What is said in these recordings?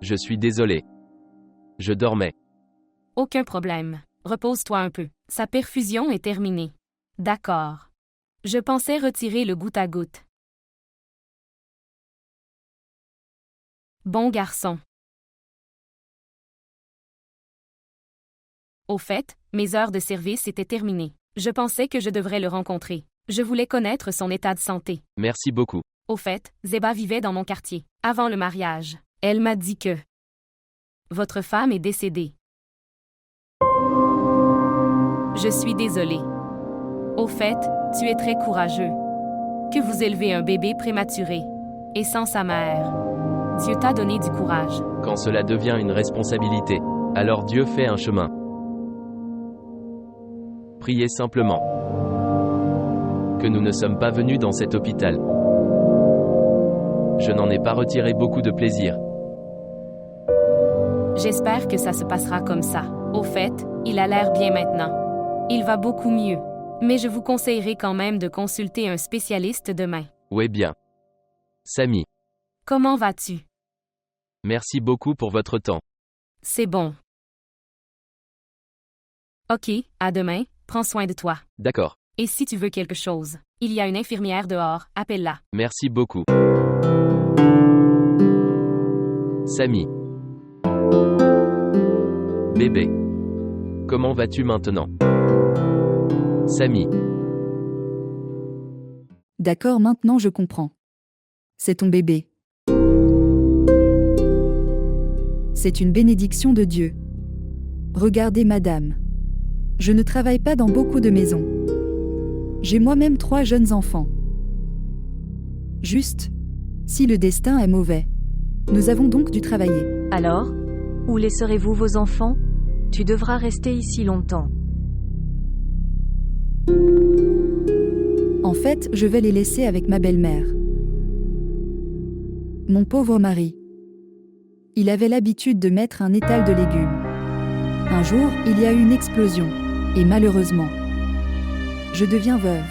Je suis désolé. Je dormais. Aucun problème. Repose-toi un peu. Sa perfusion est terminée. D'accord. Je pensais retirer le goutte à goutte. Bon garçon. Au fait, mes heures de service étaient terminées. Je pensais que je devrais le rencontrer. Je voulais connaître son état de santé. Merci beaucoup. Au fait, Zeba vivait dans mon quartier, avant le mariage. Elle m'a dit que votre femme est décédée. Je suis désolée. Au fait, tu es très courageux. Que vous élevez un bébé prématuré, et sans sa mère. Dieu t'a donné du courage. Quand cela devient une responsabilité, alors Dieu fait un chemin. Priez simplement que nous ne sommes pas venus dans cet hôpital. Je n'en ai pas retiré beaucoup de plaisir. J'espère que ça se passera comme ça. Au fait, il a l'air bien maintenant. Il va beaucoup mieux. Mais je vous conseillerais quand même de consulter un spécialiste demain. Ouais bien. Samy, Comment vas-tu? merci beaucoup pour votre temps. C'est bon. Ok, à demain, prends soin de toi. D'accord. Et si tu veux quelque chose, il y a une infirmière dehors, appelle-la. Merci beaucoup. Samy. Bébé. Comment vas-tu maintenant? Samy. D'accord, maintenant je comprends. C'est ton bébé. C'est une bénédiction de Dieu. Regardez, madame. Je ne travaille pas dans beaucoup de maisons. J'ai moi-même 3 jeunes enfants. Juste, si le destin est mauvais, nous avons donc dû travailler. Alors, où laisserez-vous vos enfants? Tu devras rester ici longtemps. En fait, je vais les laisser avec ma belle-mère. Mon pauvre mari. Il avait l'habitude de mettre un étal de légumes. Un jour, il y a eu une explosion. Et malheureusement, je deviens veuve.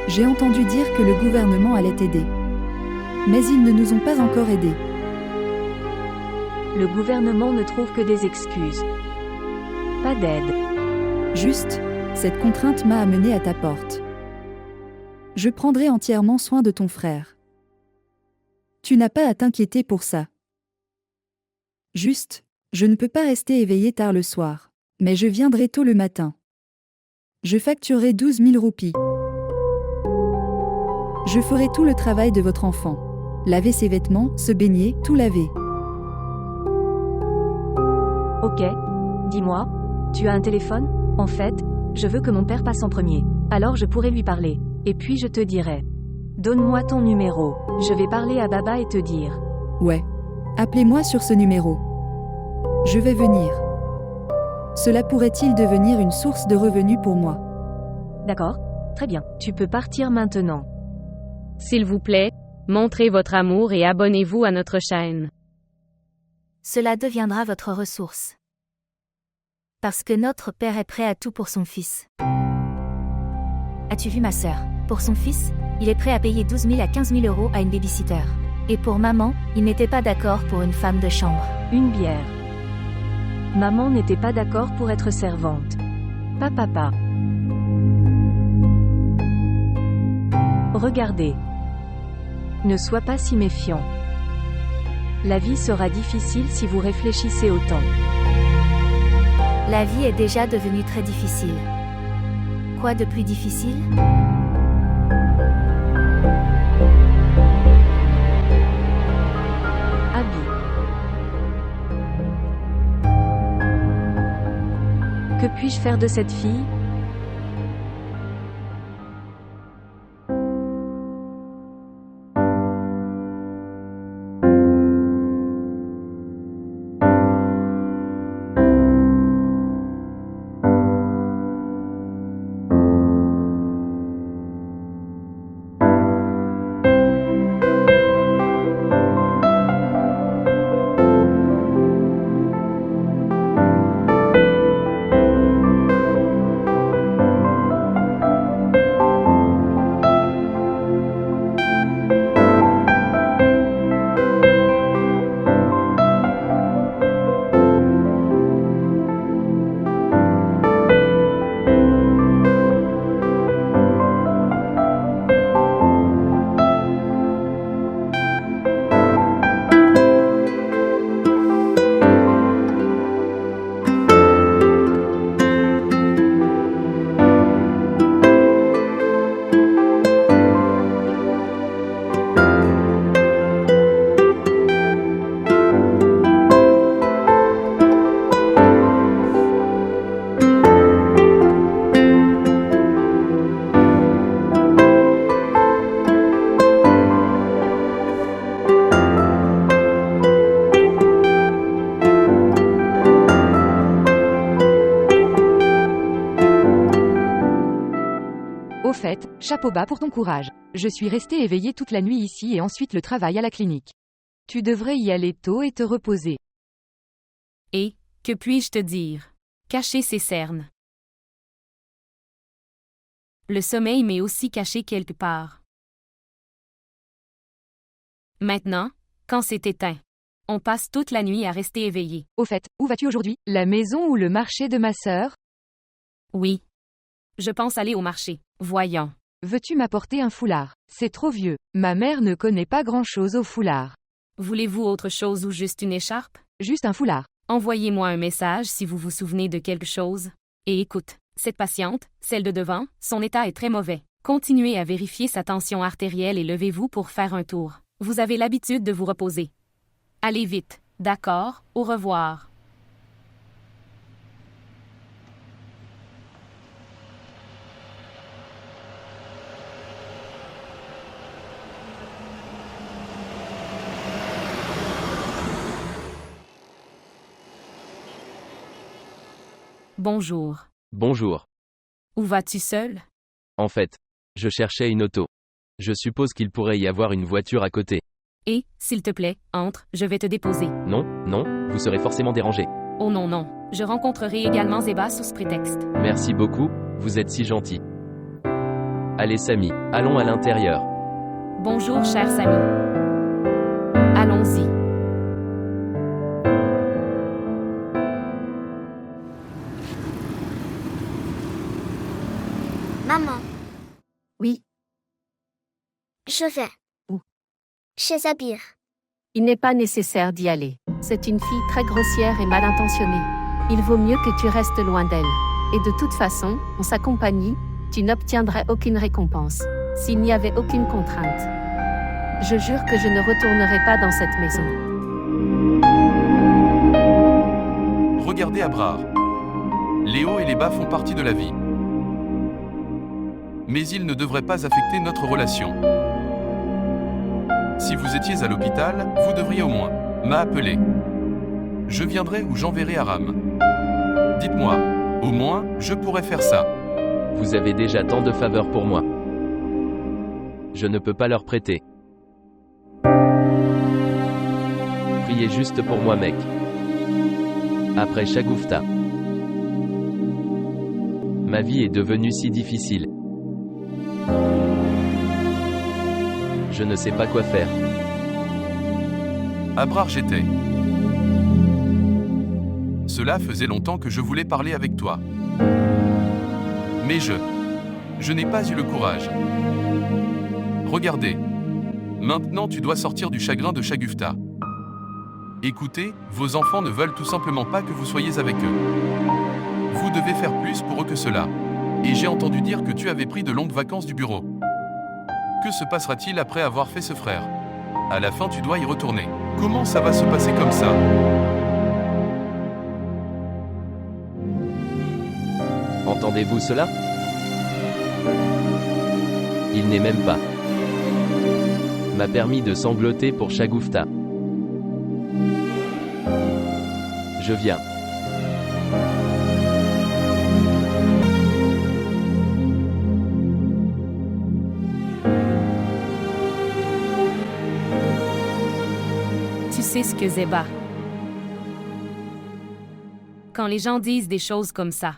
J'ai entendu dire que le gouvernement allait aider. Mais ils ne nous ont pas encore aidés. Le gouvernement ne trouve que des excuses. Pas d'aide. Juste, cette contrainte m'a amené à ta porte. Je prendrai entièrement soin de ton frère. Tu n'as pas à t'inquiéter pour ça. Juste, je ne peux pas rester éveillé tard le soir, mais je viendrai tôt le matin. Je facturerai 12 000 roupies. Je ferai tout le travail de votre enfant. Laver ses vêtements, se baigner, tout laver. Ok. Dis-moi, tu as un téléphone? En fait, je veux que mon père passe en premier. Alors je pourrai lui parler. Et puis je te dirai. Donne-moi ton numéro. Je vais parler à Baba et te dire. Ouais. Appelez-moi sur ce numéro. Je vais venir. Cela pourrait-il devenir une source de revenus pour moi? D'accord? Très bien. Tu peux partir maintenant. S'il vous plaît, montrez votre amour et abonnez-vous à notre chaîne. Cela deviendra votre ressource. Parce que notre Père est prêt à tout pour son fils. As-tu vu ma sœur? Pour son fils, il est prêt à payer 12 000 à 15 000 euros à une babysitter. Et pour maman, il n'était pas d'accord pour une femme de chambre. Une bière. Maman n'était pas d'accord pour être servante. Pas papa. Regardez. Ne sois pas si méfiant. La vie sera difficile si vous réfléchissez autant. La vie est déjà devenue très difficile. Quoi de plus difficile? Abby. Que puis-je faire de cette fille? Chapeau bas pour ton courage. Je suis resté éveillé toute la nuit ici et ensuite le travail à la clinique. Tu devrais y aller tôt et te reposer. Et, que puis-je te dire? Cacher ses cernes. Le sommeil m'est aussi caché quelque part. Maintenant, quand c'est éteint, on passe toute la nuit à rester éveillé. Au fait, où vas-tu aujourd'hui? La maison ou le marché de ma sœur? Oui. Je pense aller au marché. Voyons. Veux-tu m'apporter un foulard? C'est trop vieux. Ma mère ne connaît pas grand-chose au foulard. Voulez-vous autre chose ou juste une écharpe? Juste un foulard. Envoyez-moi un message si vous vous souvenez de quelque chose. Et écoute, cette patiente, celle de devant, son état est très mauvais. Continuez à vérifier sa tension artérielle et levez-vous pour faire un tour. Vous avez l'habitude de vous reposer. Allez vite. D'accord, au revoir. Bonjour. Bonjour. Où vas-tu seul? En fait, je cherchais une auto. Je suppose qu'il pourrait y avoir une voiture à côté. Et, s'il te plaît, entre, je vais te déposer. Non, non, vous serez forcément dérangé. Oh non non, je rencontrerai également Zeba sous ce prétexte. Merci beaucoup, vous êtes si gentil. Allez Samy, allons à l'intérieur. Bonjour cher Samy. Allons-y. Maman, Oui, je vais. Où? Chez Zabir. il n'est pas nécessaire d'y aller. C'est une fille très grossière et mal intentionnée. Il vaut mieux que tu restes loin d'elle. Et de toute façon, en sa compagnie, tu n'obtiendrais aucune récompense. S'il n'y avait aucune contrainte. Je jure que je ne retournerai pas dans cette maison. Regardez Abrar. Les hauts et les bas font partie de la vie. Mais ils ne devraient pas affecter notre relation. Si vous étiez à l'hôpital, vous devriez au moins m'appeler. Je viendrai ou j'enverrai Aram. Dites-moi, au moins, je pourrais faire ça. Vous avez déjà tant de faveurs pour moi. Je ne peux pas leur prêter. Priez juste pour moi mec. Après Shagoufta. Ma vie est devenue si difficile. Je ne sais pas quoi faire. Abrar j'étais. Cela faisait longtemps que je voulais parler avec toi. Mais je n'ai pas eu le courage. Regardez. Maintenant tu dois sortir du chagrin de Shagufta. Écoutez, vos enfants ne veulent tout simplement pas que vous soyez avec eux. Vous devez faire plus pour eux que cela. Et j'ai entendu dire que tu avais pris de longues vacances du bureau. Que se passera-t-il après avoir fait ce frère? À la fin tu dois y retourner. Comment ça va se passer comme ça? Entendez-vous cela? Il n'est même pas. M'a permis de sangloter pour Shagoufta. Je viens. Tu sais ce que Zeba. Quand les gens disent des choses comme ça,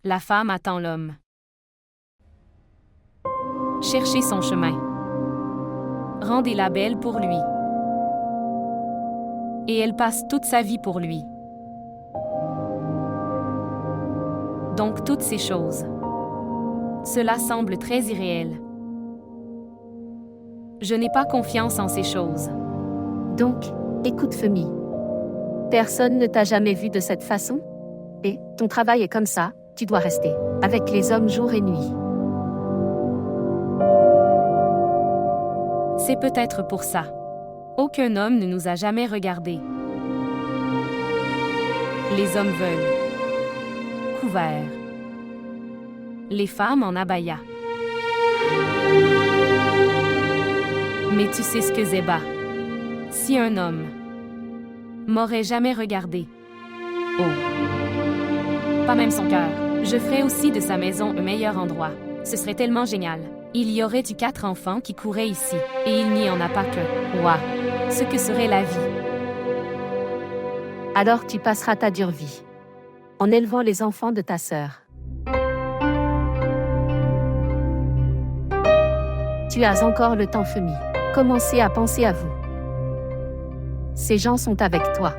la femme attend l'homme. Cherchez son chemin. Rendez-la belle pour lui. Et elle passe toute sa vie pour lui. Donc toutes ces choses. Cela semble très irréel. Je n'ai pas confiance en ces choses. Donc, écoute Femi. Personne ne t'a jamais vu de cette façon? Et, ton travail est comme ça, tu dois rester. Avec les hommes jour et nuit. C'est peut-être pour ça. Aucun homme ne nous a jamais regardés. Les hommes veulent. Couverts. Les femmes en abaya. Mais tu sais ce que Zeba. Si un homme m'aurait jamais regardé. Oh. Pas même son cœur. Je ferais aussi de sa maison un meilleur endroit. Ce serait tellement génial. Il y aurait eu 4 enfants qui couraient ici, et il n'y en a pas qu'un. Ouah! Ce que serait la vie. Alors tu passeras ta dure vie en élevant les enfants de ta sœur. Tu as encore le temps, Femi. Commencez à penser à vous. Ces gens sont avec toi,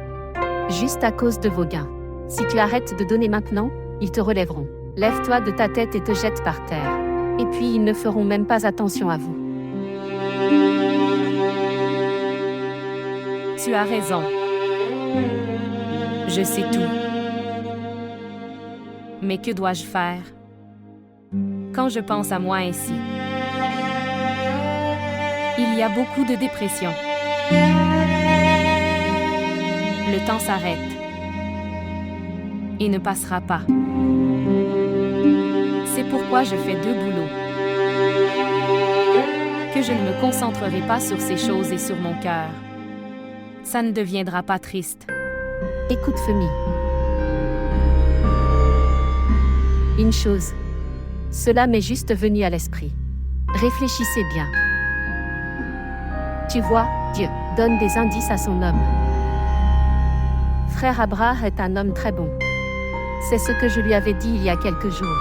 juste à cause de vos gains. Si tu arrêtes de donner maintenant, ils te relèveront. Lève-toi de ta tête et te jette par terre. Et puis ils ne feront même pas attention à vous. Tu as raison. Je sais tout. Mais que dois-je faire? Quand je pense à moi ainsi, il y a beaucoup de dépression. Le temps s'arrête et ne passera pas. C'est pourquoi je fais 2 boulots. Que je ne me concentrerai pas sur ces choses et sur mon cœur. Ça ne deviendra pas triste. Écoute, Femi. Une chose. Cela m'est juste venu à l'esprit. Réfléchissez bien. Tu vois, Dieu donne des indices à son homme. Frère Abraham est un homme très bon. C'est ce que je lui avais dit il y a quelques jours.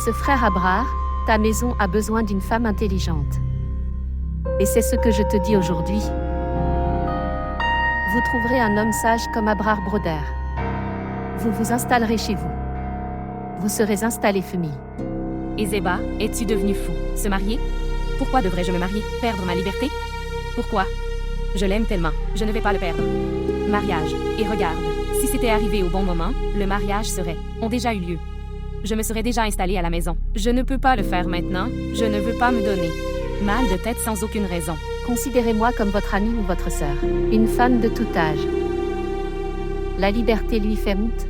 Ce frère Abraham, ta maison a besoin d'une femme intelligente. Et c'est ce que je te dis aujourd'hui. Vous trouverez un homme sage comme Abraham Broder. Vous vous installerez chez vous. Vous serez installé, Femi. Et Zeba, es-tu devenu fou? Se marier? Pourquoi devrais-je me marier? Perdre ma liberté? Pourquoi? Je l'aime tellement, je ne vais pas le perdre. Mariage. Et regarde, si c'était arrivé au bon moment, le mariage ont déjà eu lieu. Je me serais déjà installée à la maison. Je ne peux pas le faire maintenant, je ne veux pas me donner mal de tête sans aucune raison. Considérez-moi comme votre amie ou votre sœur. Une femme de tout âge. La liberté lui fait honte.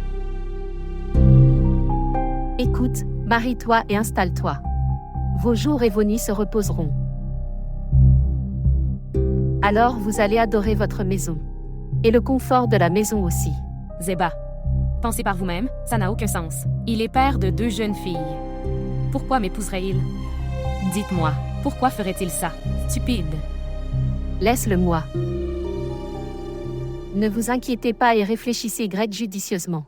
Écoute, marie-toi et installe-toi. Vos jours et vos nuits se reposeront. Alors vous allez adorer votre maison. Et le confort de la maison aussi. Zeba. Pensez par vous-même, ça n'a aucun sens. Il est père de 2 jeunes filles. Pourquoi m'épouserait-il? Dites-moi, pourquoi ferait-il ça? Stupide. Laisse-le-moi. Ne vous inquiétez pas et réfléchissez judicieusement.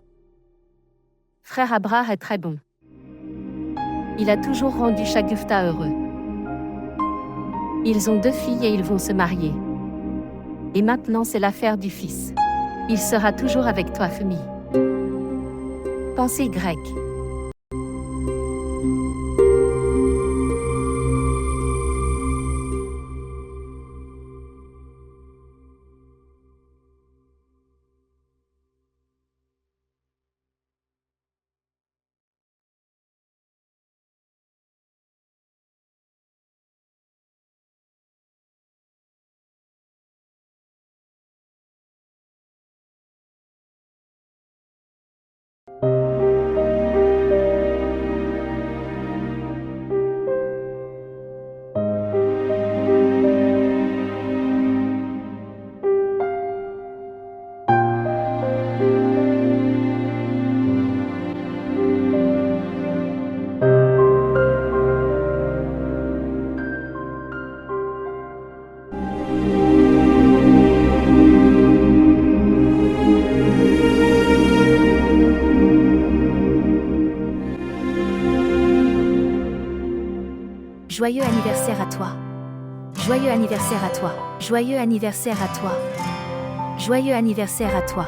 Frère Abraham est très bon. Il a toujours rendu Shagufta heureux. Ils ont 2 filles et ils vont se marier. Et maintenant c'est l'affaire du fils. Il sera toujours avec toi, Femi. Pensez grec. Joyeux anniversaire à toi. Joyeux anniversaire à toi. Joyeux anniversaire à toi. Joyeux anniversaire à toi.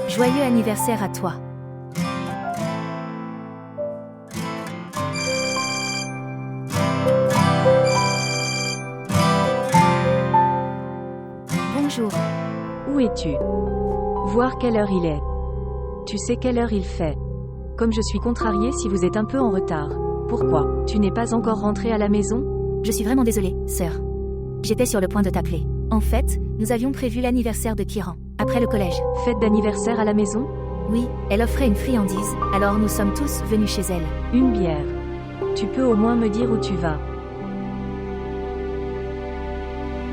Joyeux anniversaire à toi. Bonjour. Où es-tu? Voir quelle heure il est. Tu sais quelle heure il fait. Comme je suis contrariée si vous êtes un peu en retard. Pourquoi? Tu n'es pas encore rentrée à la maison? Je suis vraiment désolée, sœur. J'étais sur le point de t'appeler. En fait, nous avions prévu l'anniversaire de Kiran, après le collège. Fête d'anniversaire à la maison? Oui, elle offrait une friandise, alors nous sommes tous venus chez elle. Une bière. Tu peux au moins me dire où tu vas.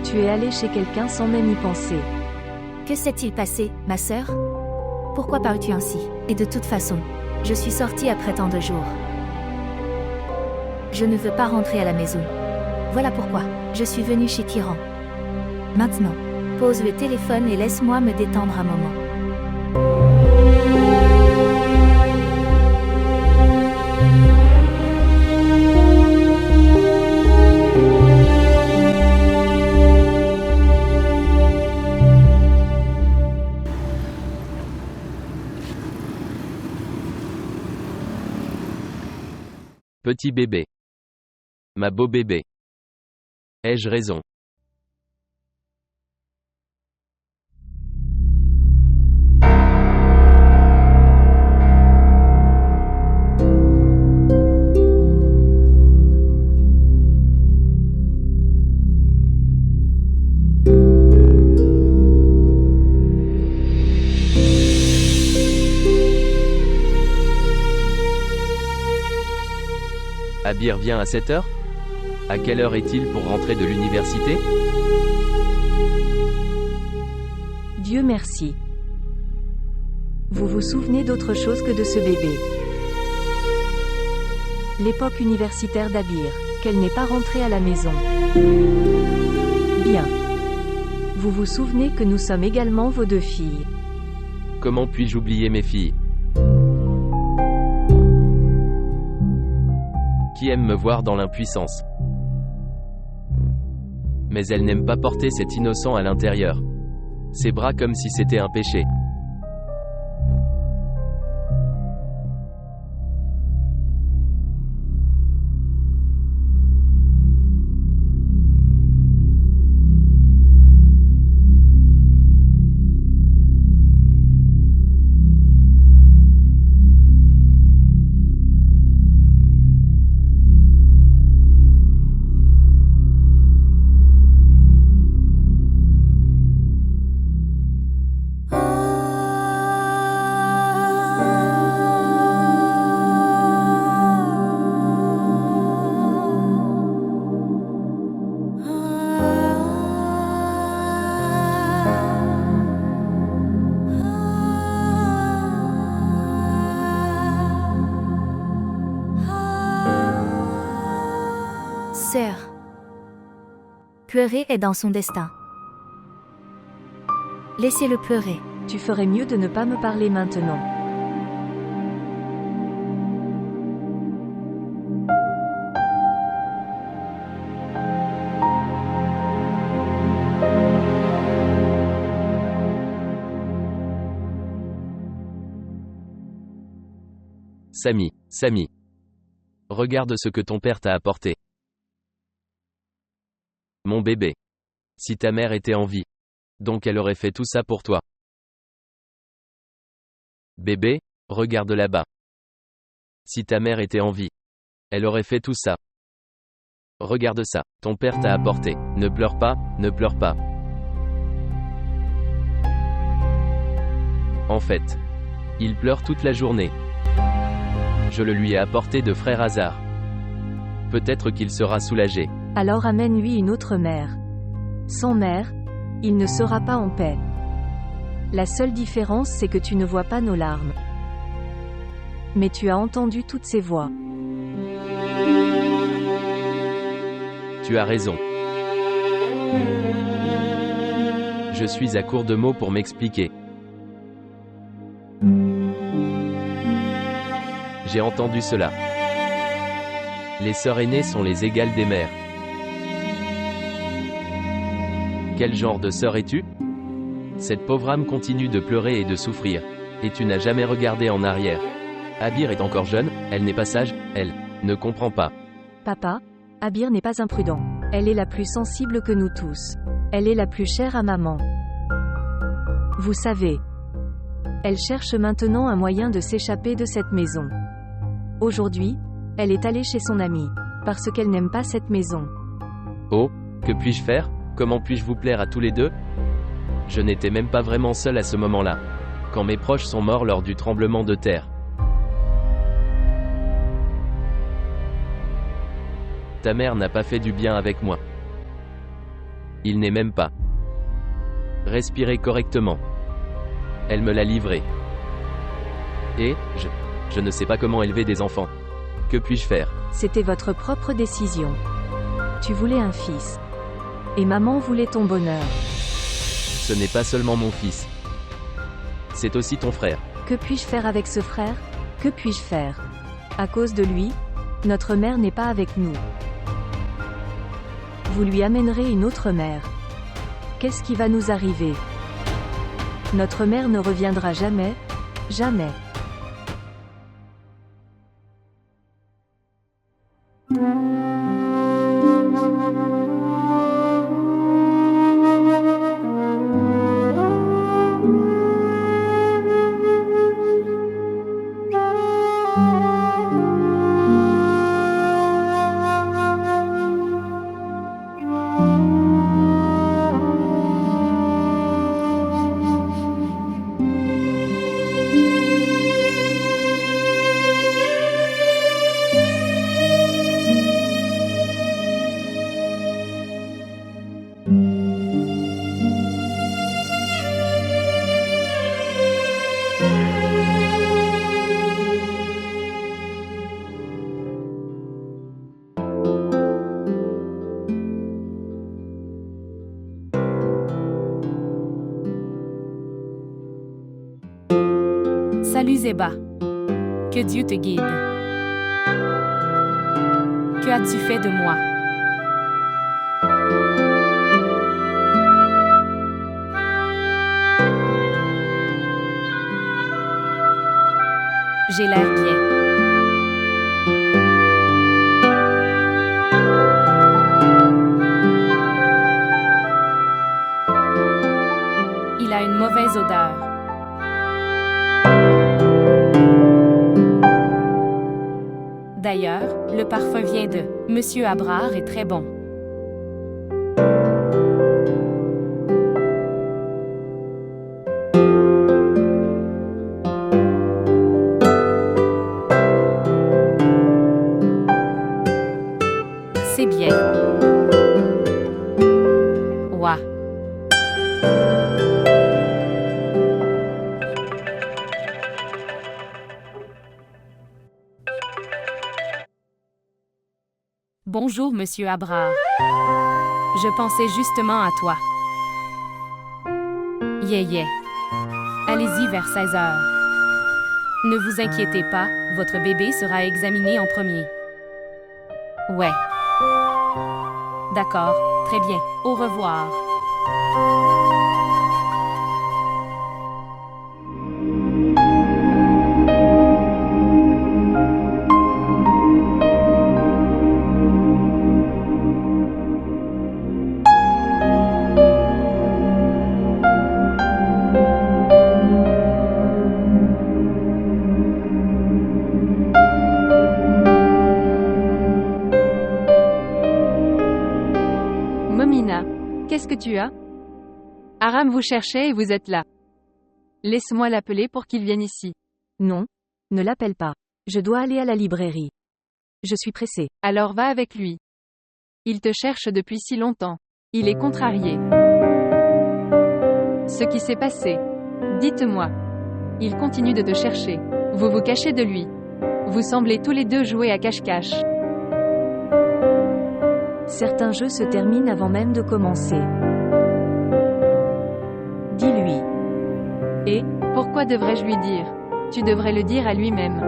Tu es allée chez quelqu'un sans même y penser. Que s'est-il passé, ma sœur? Pourquoi parles-tu ainsi? Et de toute façon, je suis sortie après tant de jours. Je ne veux pas rentrer à la maison. Voilà pourquoi je suis venue chez Kiran. Maintenant, pose le téléphone et laisse-moi me détendre un moment. Petit bébé. Ma beau bébé. Ai-je raison? Abir vient à 7 heures? À quelle heure est-il pour rentrer de l'université? Dieu merci. Vous vous souvenez d'autre chose que de ce bébé? L'époque universitaire d'Abir, qu'elle n'est pas rentrée à la maison. Bien. Vous vous souvenez que nous sommes également vos 2 filles. Comment puis-je oublier mes filles? Qui aime me voir dans l'impuissance. Mais elle n'aime pas porter cet innocent à l'intérieur. Ses bras comme si c'était un péché. Sœur. Pleurer est dans son destin. Laissez-le pleurer. Tu ferais mieux de ne pas me parler maintenant. Samy. Regarde ce que ton père t'a apporté. Mon bébé. Si ta mère était en vie. Donc elle aurait fait tout ça pour toi. Bébé, regarde là-bas. Si ta mère était en vie. Elle aurait fait tout ça. Regarde ça, ton père t'a apporté. Ne pleure pas, ne pleure pas. En fait, il pleure toute la journée. Je le lui ai apporté de frère hasard. Peut-être qu'il sera soulagé. Alors amène-lui une autre mère. Sans mère, il ne sera pas en paix. La seule différence c'est que tu ne vois pas nos larmes. Mais tu as entendu toutes ces voix. Tu as raison. Je suis à court de mots pour m'expliquer. J'ai entendu cela. Les sœurs aînées sont les égales des mères. Quel genre de sœur es-tu? Cette pauvre âme continue de pleurer et de souffrir. Et tu n'as jamais regardé en arrière. Abir est encore jeune, elle n'est pas sage, elle ne comprend pas. Papa, Abir n'est pas imprudent. Elle est la plus sensible que nous tous. Elle est la plus chère à maman. Vous savez. Elle cherche maintenant un moyen de s'échapper de cette maison. Aujourd'hui, elle est allée chez son amie. Parce qu'elle n'aime pas cette maison. Oh, que puis-je faire? Comment puis-je vous plaire à tous les deux? Je n'étais même pas vraiment seul à ce moment-là. Quand mes proches sont morts lors du tremblement de terre. Ta mère n'a pas fait du bien avec moi. Il n'est même pas respirer correctement. Elle me l'a livré. Et, je ne sais pas comment élever des enfants. Que puis-je faire? C'était votre propre décision. Tu voulais un fils. Et maman voulait ton bonheur. Ce n'est pas seulement mon fils. C'est aussi ton frère. Que puis-je faire avec ce frère? Que puis-je faire? À cause de lui, notre mère n'est pas avec nous. Vous lui amènerez une autre mère. Qu'est-ce qui va nous arriver? Notre mère ne reviendra jamais, jamais. Salut Zéba. Que Dieu te guide. Que as-tu fait de moi? J'ai l'air bien. Il a une mauvaise odeur. D'ailleurs, le parfum vient de Monsieur Abrard est très bon. C'est bien. Ouah. Bonjour, Monsieur Abrard. Je pensais justement à toi. Yeah. Allez-y vers 16 heures. Ne vous inquiétez pas, votre bébé sera examiné en premier. Ouais. D'accord, très bien. Au revoir. Momina, qu'est-ce que tu as? Aram vous cherchait et vous êtes là. Laisse-moi l'appeler pour qu'il vienne ici. Non, ne l'appelle pas. Je dois aller à la librairie. Je suis pressée. Alors va avec lui. Il te cherche depuis si longtemps. Il est contrarié. Ce qui s'est passé. Dites-moi. Il continue de te chercher. Vous vous cachez de lui. Vous semblez tous les deux jouer à cache-cache. Certains jeux se terminent avant même de commencer. Dis-lui. Et, pourquoi devrais-je lui dire? Tu devrais le dire à lui-même.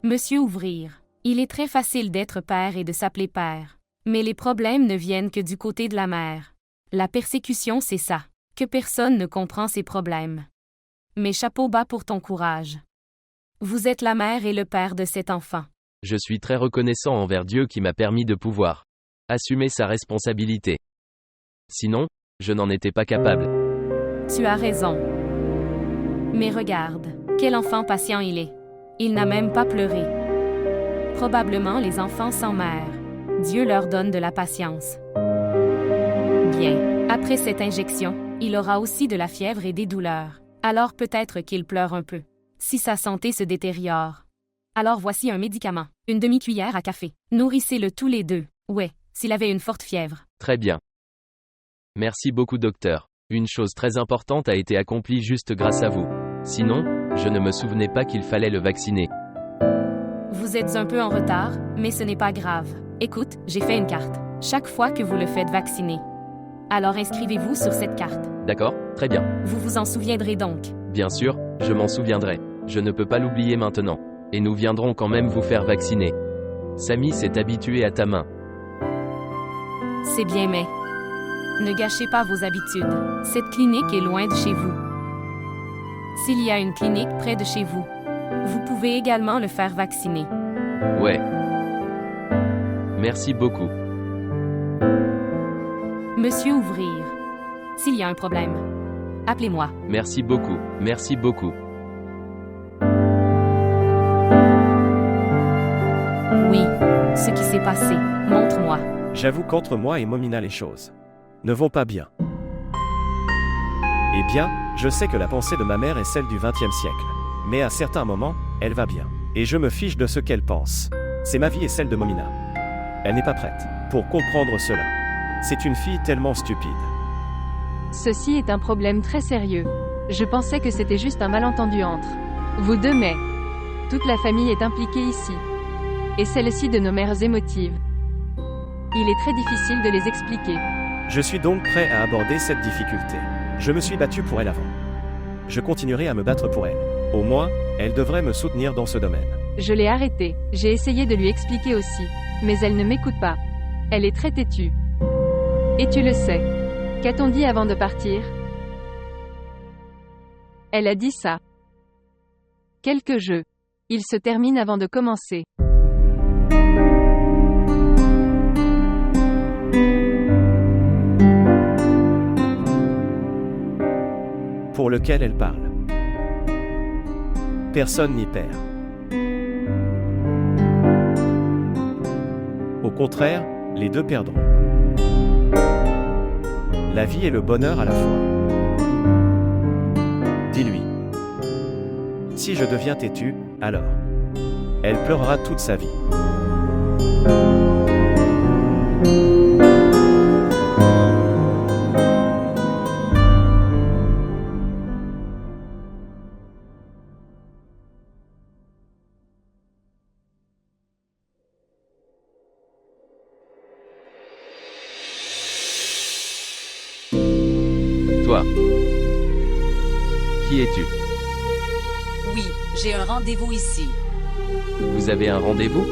Monsieur Ouvrir. Il est très facile d'être père et de s'appeler père. Mais les problèmes ne viennent que du côté de la mère. La persécution, c'est ça. Que personne ne comprend ses problèmes. Mais chapeau bas pour ton courage. Vous êtes la mère et le père de cet enfant. Je suis très reconnaissant envers Dieu qui m'a permis de pouvoir assumer sa responsabilité. Sinon, je n'en étais pas capable. Tu as raison. Mais regarde, quel enfant patient il est. Il n'a même pas pleuré. Probablement les enfants sans mère. Dieu leur donne de la patience. Bien, après cette injection, il aura aussi de la fièvre et des douleurs. Alors peut-être qu'il pleure un peu. Si sa santé se détériore. Alors voici un médicament, une demi-cuillère à café. Nourrissez-le tous les deux. Ouais, s'il avait une forte fièvre. Très bien. Merci beaucoup, docteur. Une chose très importante a été accomplie juste grâce à vous. Sinon, je ne me souvenais pas qu'il fallait le vacciner. Vous êtes un peu en retard, mais ce n'est pas grave. Écoute, j'ai fait une carte. Chaque fois que vous le faites vacciner. Alors inscrivez-vous sur cette carte. D'accord, très bien. Vous vous en souviendrez donc. Bien sûr, je m'en souviendrai. Je ne peux pas l'oublier maintenant. Et nous viendrons quand même vous faire vacciner. Samy s'est habitué à ta main. C'est bien, mais ne gâchez pas vos habitudes. Cette clinique est loin de chez vous. S'il y a une clinique près de chez vous, vous pouvez également le faire vacciner. Ouais. Merci beaucoup. Monsieur Ouvrir. S'il y a un problème, appelez-moi. Merci beaucoup, merci beaucoup. Oui, ce qui s'est passé, montre-moi. J'avoue qu'entre moi et Momina les choses ne vont pas bien. Eh bien, je sais que la pensée de ma mère est celle du XXe siècle. Mais à certains moments, elle va bien. Et je me fiche de ce qu'elle pense. C'est ma vie et celle de Momina. Elle n'est pas prête pour comprendre cela. C'est une fille tellement stupide. Ceci est un problème très sérieux. Je pensais que c'était juste un malentendu entre vous deux, mais toute la famille est impliquée ici. Et celle-ci de nos mères émotives. Il est très difficile de les expliquer. Je suis donc prêt à aborder cette difficulté. Je me suis battu pour elle avant. Je continuerai à me battre pour elle. Au moins, elle devrait me soutenir dans ce domaine. Je l'ai arrêtée. J'ai essayé de lui expliquer aussi. Mais elle ne m'écoute pas. Elle est très têtue. Et tu le sais. Qu'a-t-on dit avant de partir? Elle a dit ça. Quelques jeux. Ils se terminent avant de commencer. Pour lequel elle parle. Personne n'y perd. Au contraire, les deux perdront. La vie et le bonheur à la fois. Dis-lui. Si je deviens têtu, alors elle pleurera toute sa vie. Toi. Qui es-tu? Oui, j'ai un rendez-vous ici. Vous avez un rendez-vous?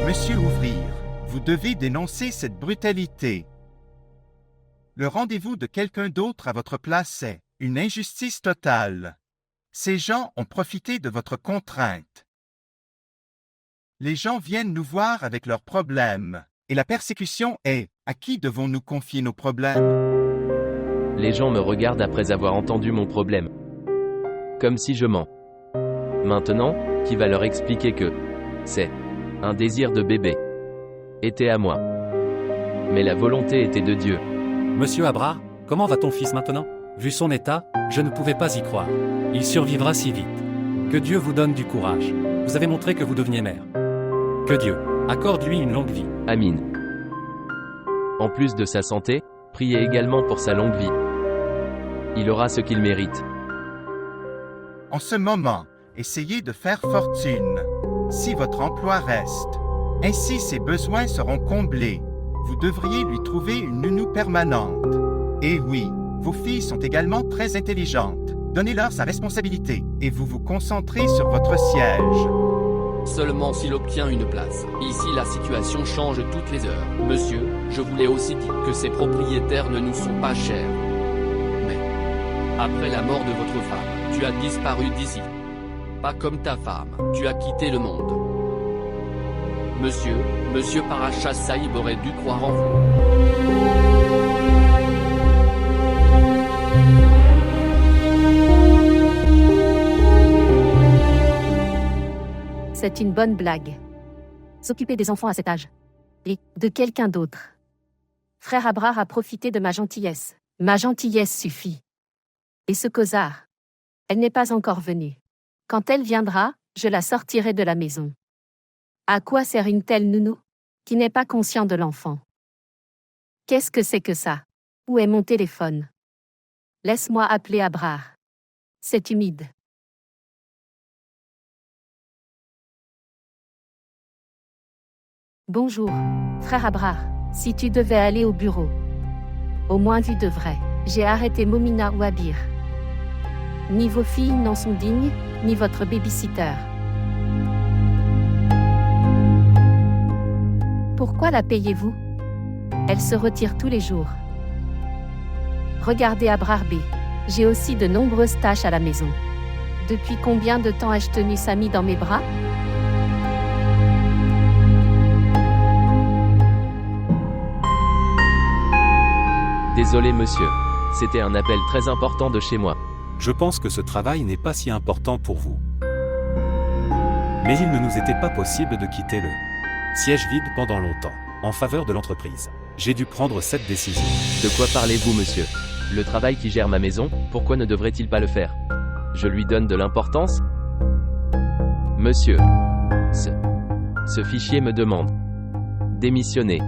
Monsieur Ouvrir, vous devez dénoncer cette brutalité. Le rendez-vous de quelqu'un d'autre à votre place est une injustice totale. Ces gens ont profité de votre contrainte. Les gens viennent nous voir avec leurs problèmes. Et la persécution est, à qui devons-nous confier nos problèmes? Les gens me regardent après avoir entendu mon problème. Comme si je mens. Maintenant, qui va leur expliquer que c'est un désir de bébé était à moi. Mais la volonté était de Dieu. Monsieur Abra, comment va ton fils maintenant? Vu son état, je ne pouvais pas y croire. Il survivra si vite. Que Dieu vous donne du courage. Vous avez montré que vous deveniez mère. Que Dieu accorde-lui une longue vie. Amin. En plus de sa santé, priez également pour sa longue vie. Il aura ce qu'il mérite. En ce moment, essayez de faire fortune. Si votre emploi reste, ainsi ses besoins seront comblés. Vous devriez lui trouver une nounou permanente. Et oui, vos filles sont également très intelligentes. Donnez-leur sa responsabilité et vous vous concentrez sur votre siège. Seulement s'il obtient une place. Ici la situation change toutes les heures. Monsieur, je voulais aussi dire que ces propriétaires ne nous sont pas chers. Mais, après la mort de votre femme, tu as disparu d'ici. Pas comme ta femme, tu as quitté le monde. Monsieur Parachas Saïb aurait dû croire en vous. C'est une bonne blague. S'occuper des enfants à cet âge. Et de quelqu'un d'autre. Frère Abrard a profité de ma gentillesse. Ma gentillesse suffit. Et ce causard. Elle n'est pas encore venue. Quand elle viendra, je la sortirai de la maison. À quoi sert une telle nounou qui n'est pas conscient de l'enfant? Qu'est-ce que c'est que ça? Où est mon téléphone? Laisse-moi appeler Abrard. C'est humide. Bonjour, frère Abrard. Si tu devais aller au bureau. Au moins tu devrais. J'ai arrêté Momina ou Abir. Ni vos filles n'en sont dignes, ni votre babysitter. Pourquoi la payez-vous? Elle se retire tous les jours. Regardez Abrard B. J'ai aussi de nombreuses tâches à la maison. Depuis combien de temps ai-je tenu Samy dans mes bras? Désolé monsieur. C'était un appel très important de chez moi. Je pense que ce travail n'est pas si important pour vous. Mais il ne nous était pas possible de quitter le siège vide pendant longtemps, en faveur de l'entreprise. J'ai dû prendre cette décision. De quoi parlez-vous monsieur? Le travail qui gère ma maison, pourquoi ne devrait-il pas le faire? Je lui donne de l'importance? Monsieur. Ce fichier me demande. Démissionner.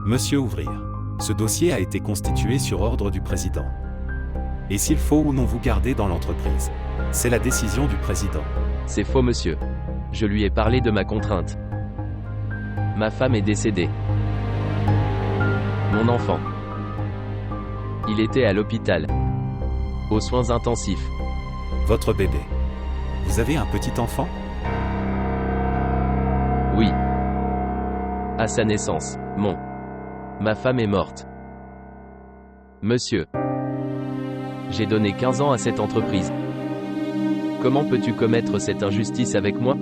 Monsieur Ouvrir. Ce dossier a été constitué sur ordre du président. Et s'il faut ou non vous garder dans l'entreprise, c'est la décision du président. C'est faux monsieur. Je lui ai parlé de ma contrainte. Ma femme est décédée. Mon enfant. Il était à l'hôpital. Aux soins intensifs. Votre bébé. Vous avez un petit enfant? Oui. À sa naissance, ma femme est morte. Monsieur. J'ai donné 15 ans à cette entreprise. Comment peux-tu commettre cette injustice avec moi?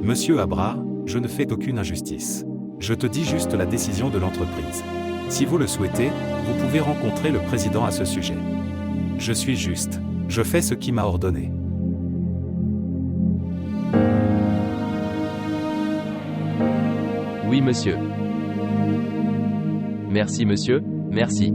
Monsieur Abrard, je ne fais aucune injustice. Je te dis juste la décision de l'entreprise. Si vous le souhaitez, vous pouvez rencontrer le président à ce sujet. Je suis juste. Je fais ce qu'il m'a ordonné. Oui, monsieur. Merci, monsieur. Merci.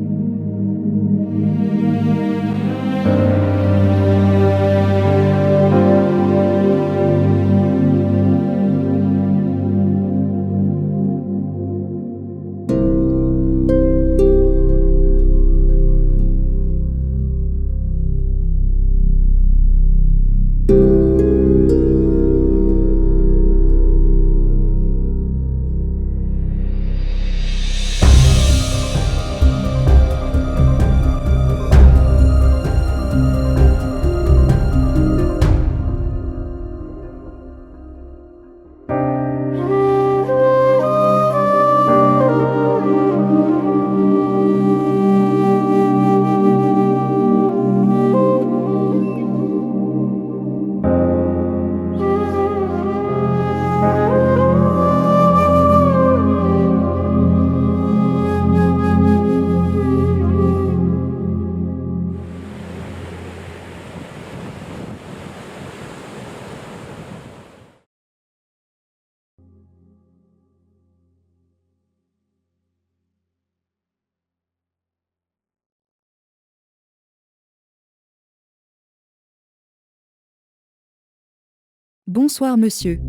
Bonsoir monsieur.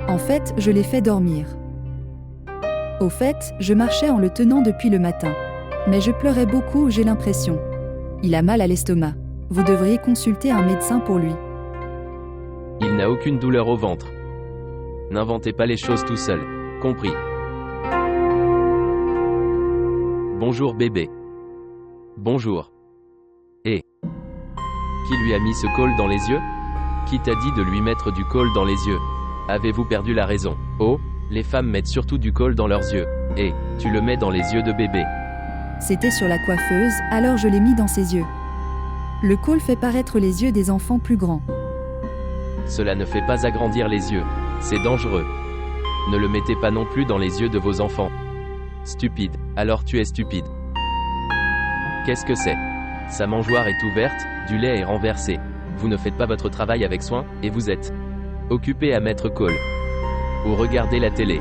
En fait, je l'ai fait dormir. Au fait, je marchais en le tenant depuis le matin. Mais je pleurais beaucoup, j'ai l'impression. Il a mal à l'estomac. Vous devriez consulter un médecin pour lui. Il n'a aucune douleur au ventre. N'inventez pas les choses tout seul. Compris. Bonjour bébé. Bonjour. Et qui lui a mis ce col dans les yeux? Qui t'a dit de lui mettre du col dans les yeux? Avez-vous perdu la raison? Oh, les femmes mettent surtout du col dans leurs yeux. Et tu le mets dans les yeux de bébé. C'était sur la coiffeuse, alors je l'ai mis dans ses yeux. Le col fait paraître les yeux des enfants plus grands. Cela ne fait pas agrandir les yeux. C'est dangereux. Ne le mettez pas non plus dans les yeux de vos enfants. Stupide. Alors tu es stupide. Qu'est-ce que c'est? Sa mangeoire est ouverte, du lait est renversé. vous ne faites pas votre travail avec soin, et vous êtes occupé à mettre call. Ou regarder la télé.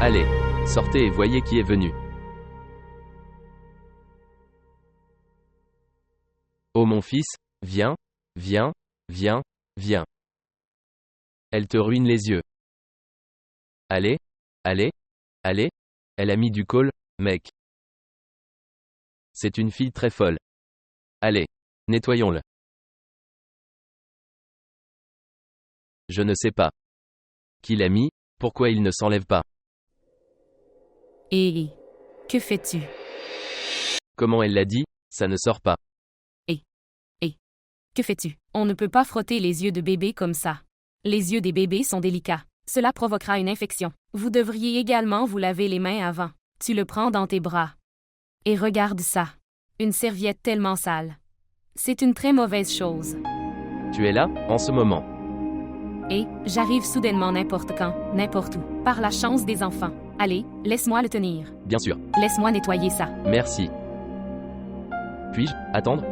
Allez, sortez et voyez qui est venu. Oh mon fils, viens, viens, viens, viens. Elle te ruine les yeux. Allez, allez, allez, elle a mis du call, mec. C'est une fille très folle. Allez, nettoyons-le. Je ne sais pas. Qui l'a mis, pourquoi il ne s'enlève pas? Et que fais-tu? Comment elle l'a dit, ça ne sort pas. Que fais-tu? On ne peut pas frotter les yeux de bébé comme ça. Les yeux des bébés sont délicats. Cela provoquera une infection. Vous devriez également vous laver les mains avant. Tu le prends dans tes bras. Et regarde ça. Une serviette tellement sale. C'est une très mauvaise chose. Tu es là, en ce moment. Et j'arrive soudainement n'importe quand, n'importe où. Par la chance des enfants. Allez, laisse-moi le tenir. Bien sûr. Laisse-moi nettoyer ça. Merci. Puis-je attendre?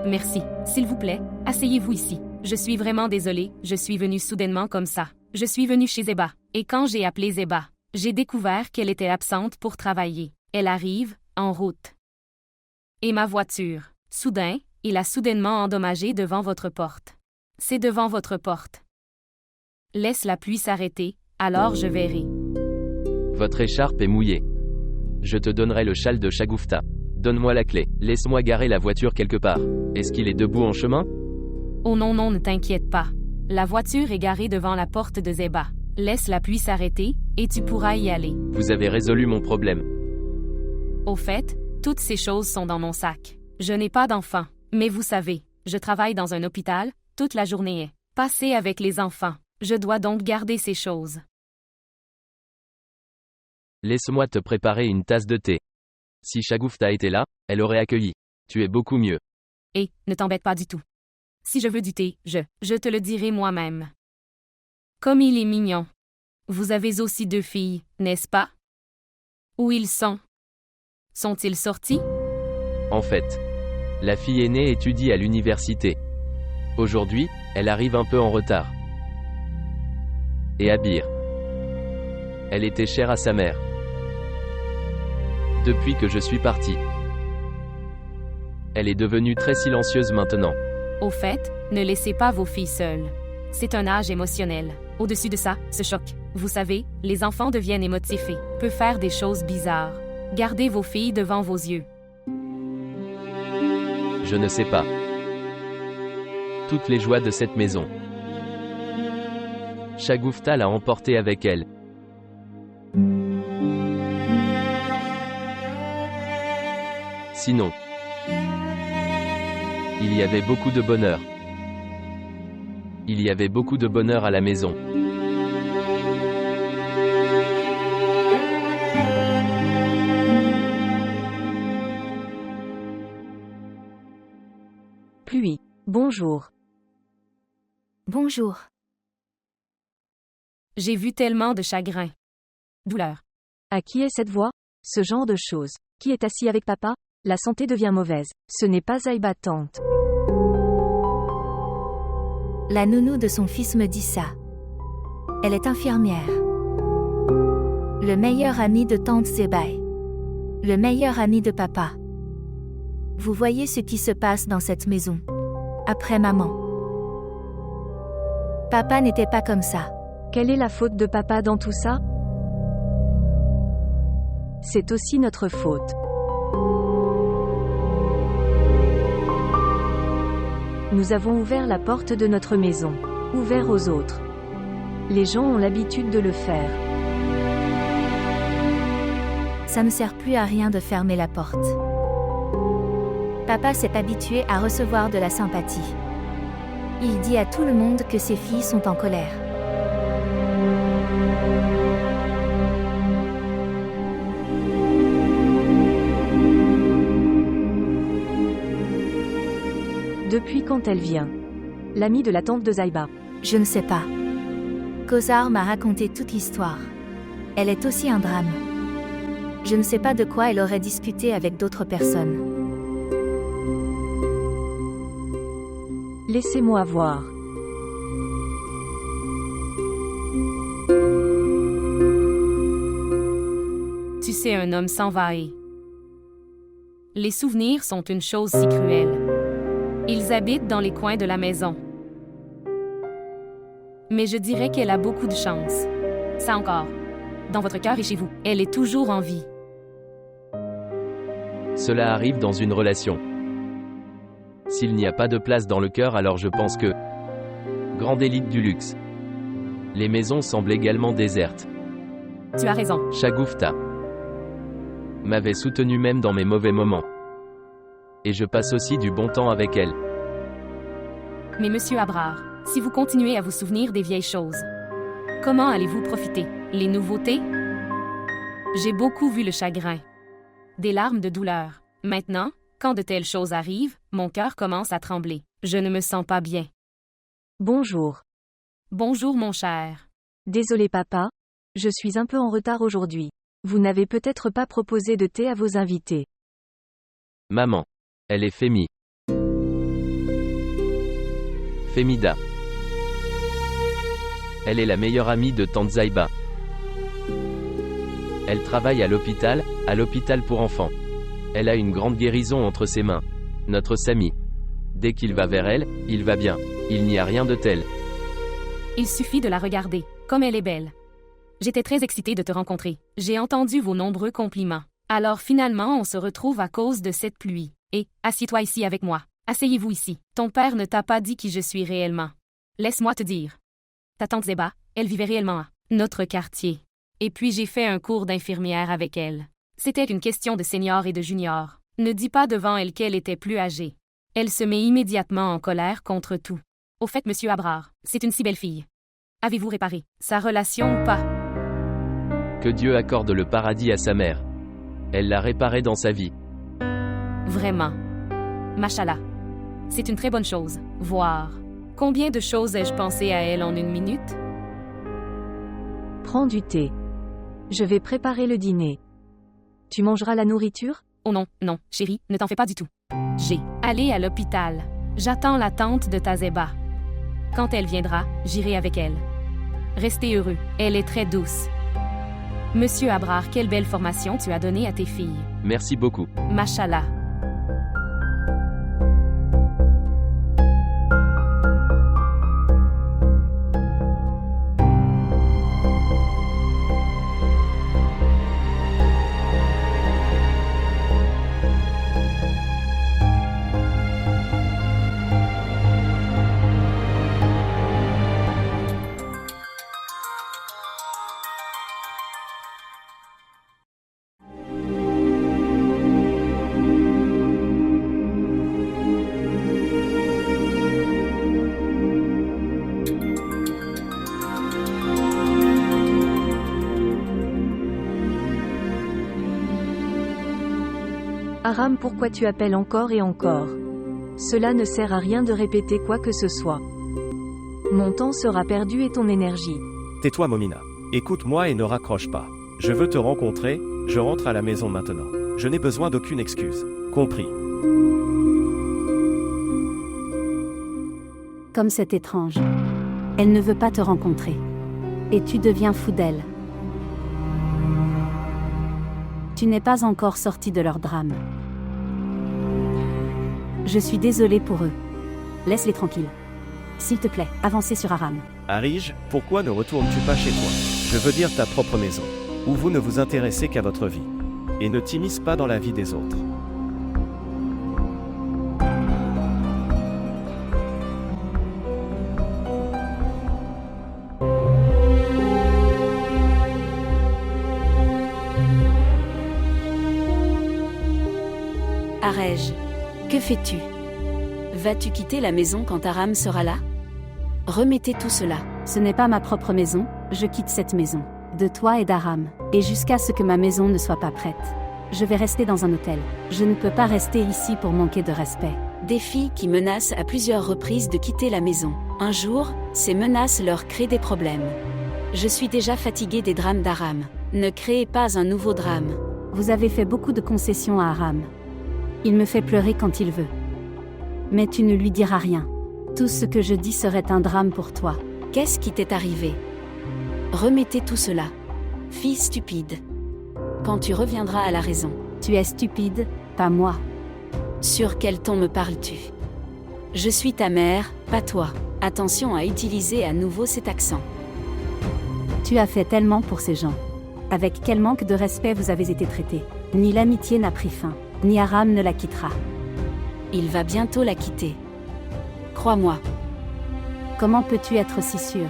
Merci. S'il vous plaît, asseyez-vous ici. Je suis vraiment désolée, je suis venue soudainement comme ça. Je suis venue chez Zeba. Et quand j'ai appelé Zeba, j'ai découvert qu'elle était absente pour travailler. Elle arrive, en route. Et ma voiture, soudain, il a soudainement endommagé devant votre porte. C'est devant votre porte. Laisse la pluie s'arrêter, alors je verrai. Votre écharpe est mouillée. Je te donnerai le châle de Shagufta. Donne-moi la clé. Laisse-moi garer la voiture quelque part. Est-ce qu'il est debout en chemin? Oh non, ne t'inquiète pas. La voiture est garée devant la porte de Zeba. Laisse la pluie s'arrêter, et tu pourras y aller. Vous avez résolu mon problème. Au fait, toutes ces choses sont dans mon sac. Je n'ai pas d'enfant, mais vous savez, je travaille dans un hôpital, toute la journée est passée avec les enfants. Je dois donc garder ces choses. Laisse-moi te préparer une tasse de thé. Si Shagufta était là, elle aurait accueilli. Tu es beaucoup mieux. Et, ne t'embête pas du tout. Si je veux du thé, je te le dirai moi-même. Comme il est mignon. Vous avez aussi 2 filles, n'est-ce pas? Où ils sont? Sont-ils sortis? En fait, la fille aînée étudie à l'université. Aujourd'hui, elle arrive un peu en retard. Et Abir. Elle était chère à sa mère. Depuis que je suis parti. Elle est devenue très silencieuse maintenant. Au fait, ne laissez pas vos filles seules. C'est un âge émotionnel. Au-dessus de ça, ce choc. Vous savez, les enfants deviennent émotifs et peuvent faire des choses bizarres. Gardez vos filles devant vos yeux. Je ne sais pas. Toutes les joies de cette maison. Shagufta l'a emporté avec elle. Sinon, il y avait beaucoup de bonheur. Il y avait beaucoup de bonheur à la maison. Pluie. Bonjour. Bonjour. J'ai vu tellement de chagrin. Douleur. À qui est cette voix? Ce genre de choses. Qui est assis avec papa? La santé devient mauvaise. Ce n'est pas Zaiba tante. La nounou de son fils me dit ça. Elle est infirmière. Le meilleur ami de tante Zebai. Le meilleur ami de papa. Vous voyez ce qui se passe dans cette maison. Après maman. Papa n'était pas comme ça. Quelle est la faute de papa dans tout ça? C'est aussi notre faute. Nous avons ouvert la porte de notre maison. Ouvert aux autres. Les gens ont l'habitude de le faire. Ça ne sert plus à rien de fermer la porte. Papa s'est habitué à recevoir de la sympathie. Il dit à tout le monde que ses filles sont en colère. Depuis quand elle vient? L'amie de la tante de Zaiba. Je ne sais pas. Kozar m'a raconté toute l'histoire. Elle est aussi un drame. Je ne sais pas de quoi elle aurait discuté avec d'autres personnes. Laissez-moi voir. Tu sais, un homme s'en va et... Les souvenirs sont une chose si cruelle. Ils habitent dans les coins de la maison. Mais je dirais qu'elle a beaucoup de chance. Ça encore. Dans votre cœur et chez vous, elle est toujours en vie. Cela arrive dans une relation. S'il n'y a pas de place dans le cœur, alors je pense que... Grande élite du luxe. Les maisons semblent également désertes. Tu as raison. Shagufta m'avait soutenu même dans mes mauvais moments. Et je passe aussi du bon temps avec elle. Mais monsieur Abrard, si vous continuez à vous souvenir des vieilles choses, comment allez-vous profiter? Les nouveautés? J'ai beaucoup vu le chagrin. Des larmes de douleur. Maintenant, quand de telles choses arrivent, mon cœur commence à trembler. Je ne me sens pas bien. Bonjour. Bonjour mon cher. Désolé papa, je suis un peu en retard aujourd'hui. Vous n'avez peut-être pas proposé de thé à vos invités. Maman. Elle est Femi. Femida. Elle est la meilleure amie de Tante Zaiba. Elle travaille à l'hôpital pour enfants. Elle a une grande guérison entre ses mains. Notre Sami. Dès qu'il va vers elle, il va bien. Il n'y a rien de tel. Il suffit de la regarder, comme elle est belle. J'étais très excitée de te rencontrer. J'ai entendu vos nombreux compliments. Alors finalement on se retrouve à cause de cette pluie. Et, assieds-toi ici avec moi. Asseyez-vous ici. Ton père ne t'a pas dit qui je suis réellement. Laisse-moi te dire. Ta tante Zeba, elle vivait réellement à notre quartier. Et puis j'ai fait un cours d'infirmière avec elle. C'était une question de senior et de junior. Ne dis pas devant elle qu'elle était plus âgée. Elle se met immédiatement en colère contre tout. Au fait, monsieur Abrard, c'est une si belle fille. Avez-vous réparé sa relation ou pas? Que Dieu accorde le paradis à sa mère. Elle l'a réparé dans sa vie. Vraiment. Machallah. C'est une très bonne chose. Voir. Combien de choses ai-je pensé à elle en une minute? Prends du thé. Je vais préparer le dîner. Tu mangeras la nourriture? Oh non, non, chérie, ne t'en fais pas du tout. J'ai allé à l'hôpital. J'attends la tante de ta Zeba. Quand elle viendra, j'irai avec elle. Restez heureux, elle est très douce. Monsieur Abrard, quelle belle formation tu as donnée à tes filles. Merci beaucoup. Machallah. Aram, pourquoi tu appelles encore et encore? Cela ne sert à rien de répéter quoi que ce soit. Mon temps sera perdu et ton énergie. Tais-toi Momina. Écoute-moi et ne raccroche pas. Je veux te rencontrer, je rentre à la maison maintenant. Je n'ai besoin d'aucune excuse. Compris. Comme c'est étrange. Elle ne veut pas te rencontrer. Et tu deviens fou d'elle. Tu n'es pas encore sorti de leur drame. Je suis désolée pour eux. Laisse-les tranquilles. S'il te plaît, avancez sur Aram. Arij, pourquoi ne retournes-tu pas chez toi? Je veux dire ta propre maison. Où vous ne vous intéressez qu'à votre vie. Et ne t'immisce pas dans la vie des autres. Arej, que fais-tu? Vas-tu quitter la maison quand Aram sera là? Remettez tout cela. Ce n'est pas ma propre maison, je quitte cette maison. De toi et d'Aram. Et jusqu'à ce que ma maison ne soit pas prête. Je vais rester dans un hôtel. Je ne peux pas rester ici pour manquer de respect. Des filles qui menacent à plusieurs reprises de quitter la maison. Un jour, ces menaces leur créent des problèmes. Je suis déjà fatiguée des drames d'Aram. Ne créez pas un nouveau drame. Vous avez fait beaucoup de concessions à Aram. Il me fait pleurer quand il veut. Mais tu ne lui diras rien. Tout ce que je dis serait un drame pour toi. Qu'est-ce qui t'est arrivé? Remettez tout cela. Fille stupide. Quand tu reviendras à la raison. Tu es stupide, pas moi. Sur quel ton me parles-tu? Je suis ta mère, pas toi. Attention à utiliser à nouveau cet accent. Tu as fait tellement pour ces gens. Avec quel manque de respect vous avez été traités. Ni l'amitié n'a pris fin, ni Aram ne la quittera. Il va bientôt la quitter. Crois-moi. Comment peux-tu être si sûr?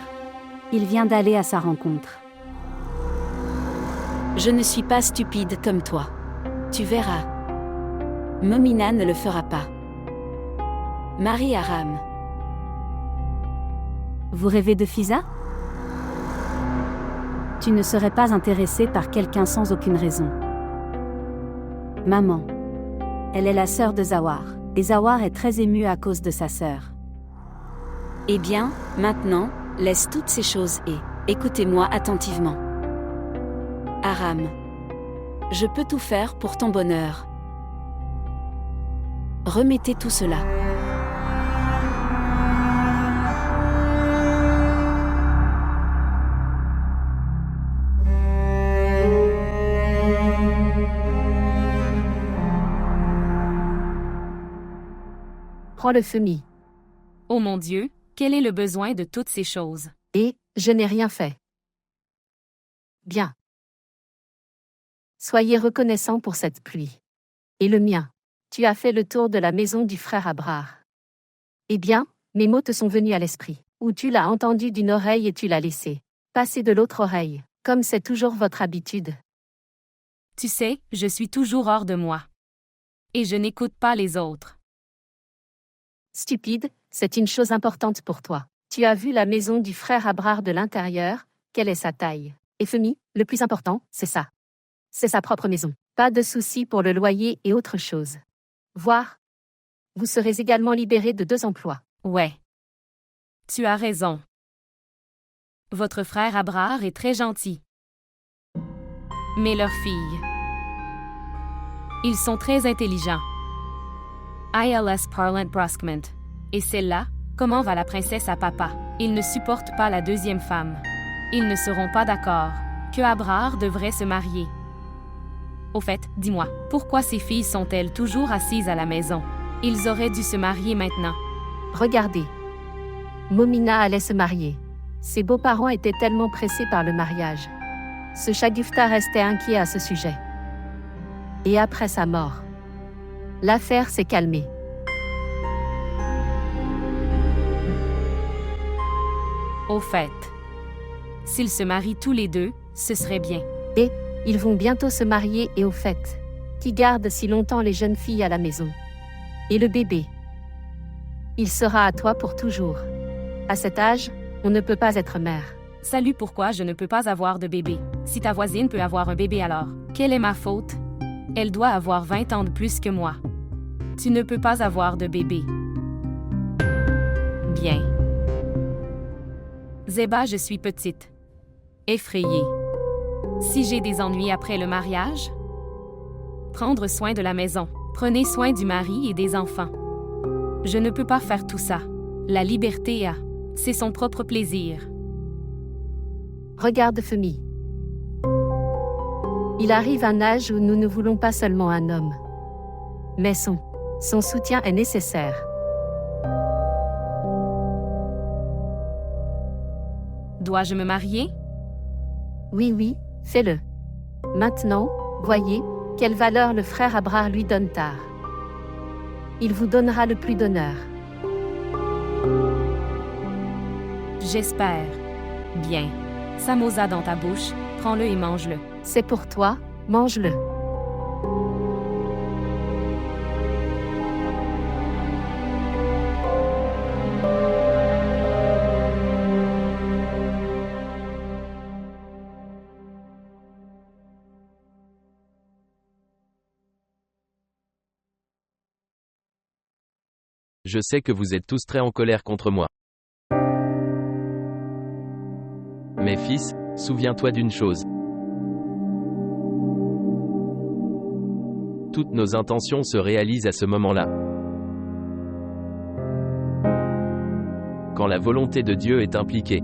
Il vient d'aller à sa rencontre. Je ne suis pas stupide comme toi. Tu verras. Momina ne le fera pas. Marie Aram. Vous rêvez de Fisa? Tu ne serais pas intéressé par quelqu'un sans aucune raison. Maman. Elle est la sœur de Zawar. Et Zawar est très ému à cause de sa sœur. Eh bien, maintenant, laisse toutes ces choses et écoutez-moi attentivement. Aram. Je peux tout faire pour ton bonheur. Remettez tout cela. Prends le fumier. Oh mon Dieu, quel est le besoin de toutes ces choses? Et, je n'ai rien fait. Bien. Soyez reconnaissants pour cette pluie. Et le mien. Tu as fait le tour de la maison du frère Abrar. Eh bien, mes mots te sont venus à l'esprit. Ou tu l'as entendu d'une oreille et tu l'as laissé passer de l'autre oreille, comme c'est toujours votre habitude. Tu sais, je suis toujours hors de moi. Et je n'écoute pas les autres. Stupide, c'est une chose importante pour toi. Tu as vu la maison du frère Abrar de l'intérieur, quelle est sa taille? Et Femi, le plus important, c'est ça. C'est sa propre maison. Pas de souci pour le loyer et autre chose. Voir. Vous serez également libéré de 2 emplois. Ouais. Tu as raison. Votre frère Abrar est très gentil. Mais leurs filles. Ils sont très intelligents. ILS Parlant Brusquement. Et celle-là, comment va la princesse à papa? Ils ne supportent pas la deuxième femme. Ils ne seront pas d'accord que Abrar devrait se marier. Au fait, dis-moi, pourquoi ces filles sont-elles toujours assises à la maison? Ils auraient dû se marier maintenant. Regardez. Momina allait se marier. Ses beaux-parents étaient tellement pressés par le mariage. Ce Shagufta restait inquiet à ce sujet. Et après sa mort, l'affaire s'est calmée. Au fait, s'ils se marient tous les deux, ce serait bien. Et, ils vont bientôt se marier et au fait, qui garde si longtemps les jeunes filles à la maison? Et le bébé? Il sera à toi pour toujours. À cet âge, on ne peut pas être mère. Salut, pourquoi je ne peux pas avoir de bébé? Si ta voisine peut avoir un bébé alors, quelle est ma faute? Elle doit avoir 20 ans de plus que moi. Tu ne peux pas avoir de bébé. Bien. Zeba, je suis petite. Effrayée. Si j'ai des ennuis après le mariage? Prendre soin de la maison. Prenez soin du mari et des enfants. Je ne peux pas faire tout ça. La liberté c'est son propre plaisir. Regarde Femi. Il arrive un âge où nous ne voulons pas seulement un homme. Mais son soutien est nécessaire. Dois-je me marier? Oui, fais-le. Maintenant, voyez, quelle valeur le frère Abrar lui donne tard. Il vous donnera le plus d'honneur. J'espère. Bien. Samosa dans ta bouche, prends-le et mange-le. C'est pour toi, mange-le. Je sais que vous êtes tous très en colère contre moi. Mes fils, souviens-toi d'une chose. Toutes nos intentions se réalisent à ce moment-là. quand la volonté de Dieu est impliquée.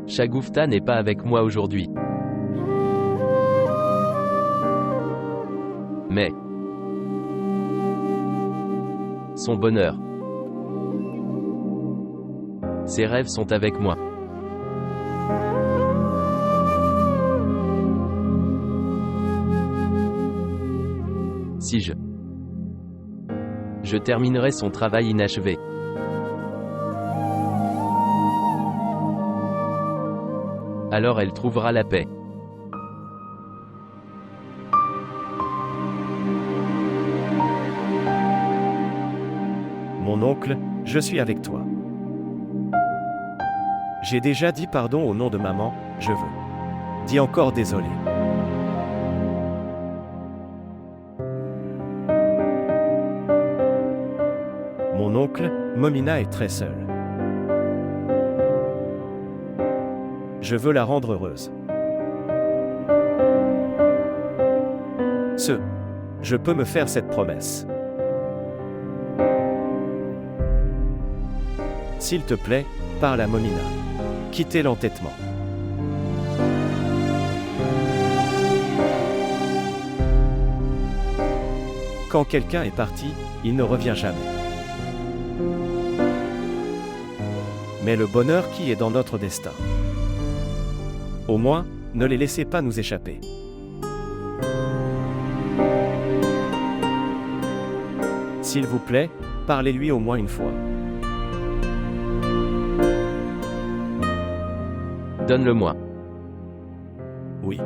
Shagufta n'est pas avec moi aujourd'hui. Mais son bonheur, ses rêves sont avec moi. Si je terminerai son travail inachevé. Alors elle trouvera la paix. Mon oncle, je suis avec toi. J'ai déjà dit pardon au nom de maman, je veux. Dis encore désolé. Mon oncle, Momina est très seule. Je veux la rendre heureuse. Je peux me faire cette promesse. S'il te plaît, parle à Momina. Quittez l'entêtement. Quand quelqu'un est parti, il ne revient jamais. Mais le bonheur qui est dans notre destin. Au moins, ne les laissez pas nous échapper. S'il vous plaît, parlez-lui au moins une fois. Donne-le-moi. Oui.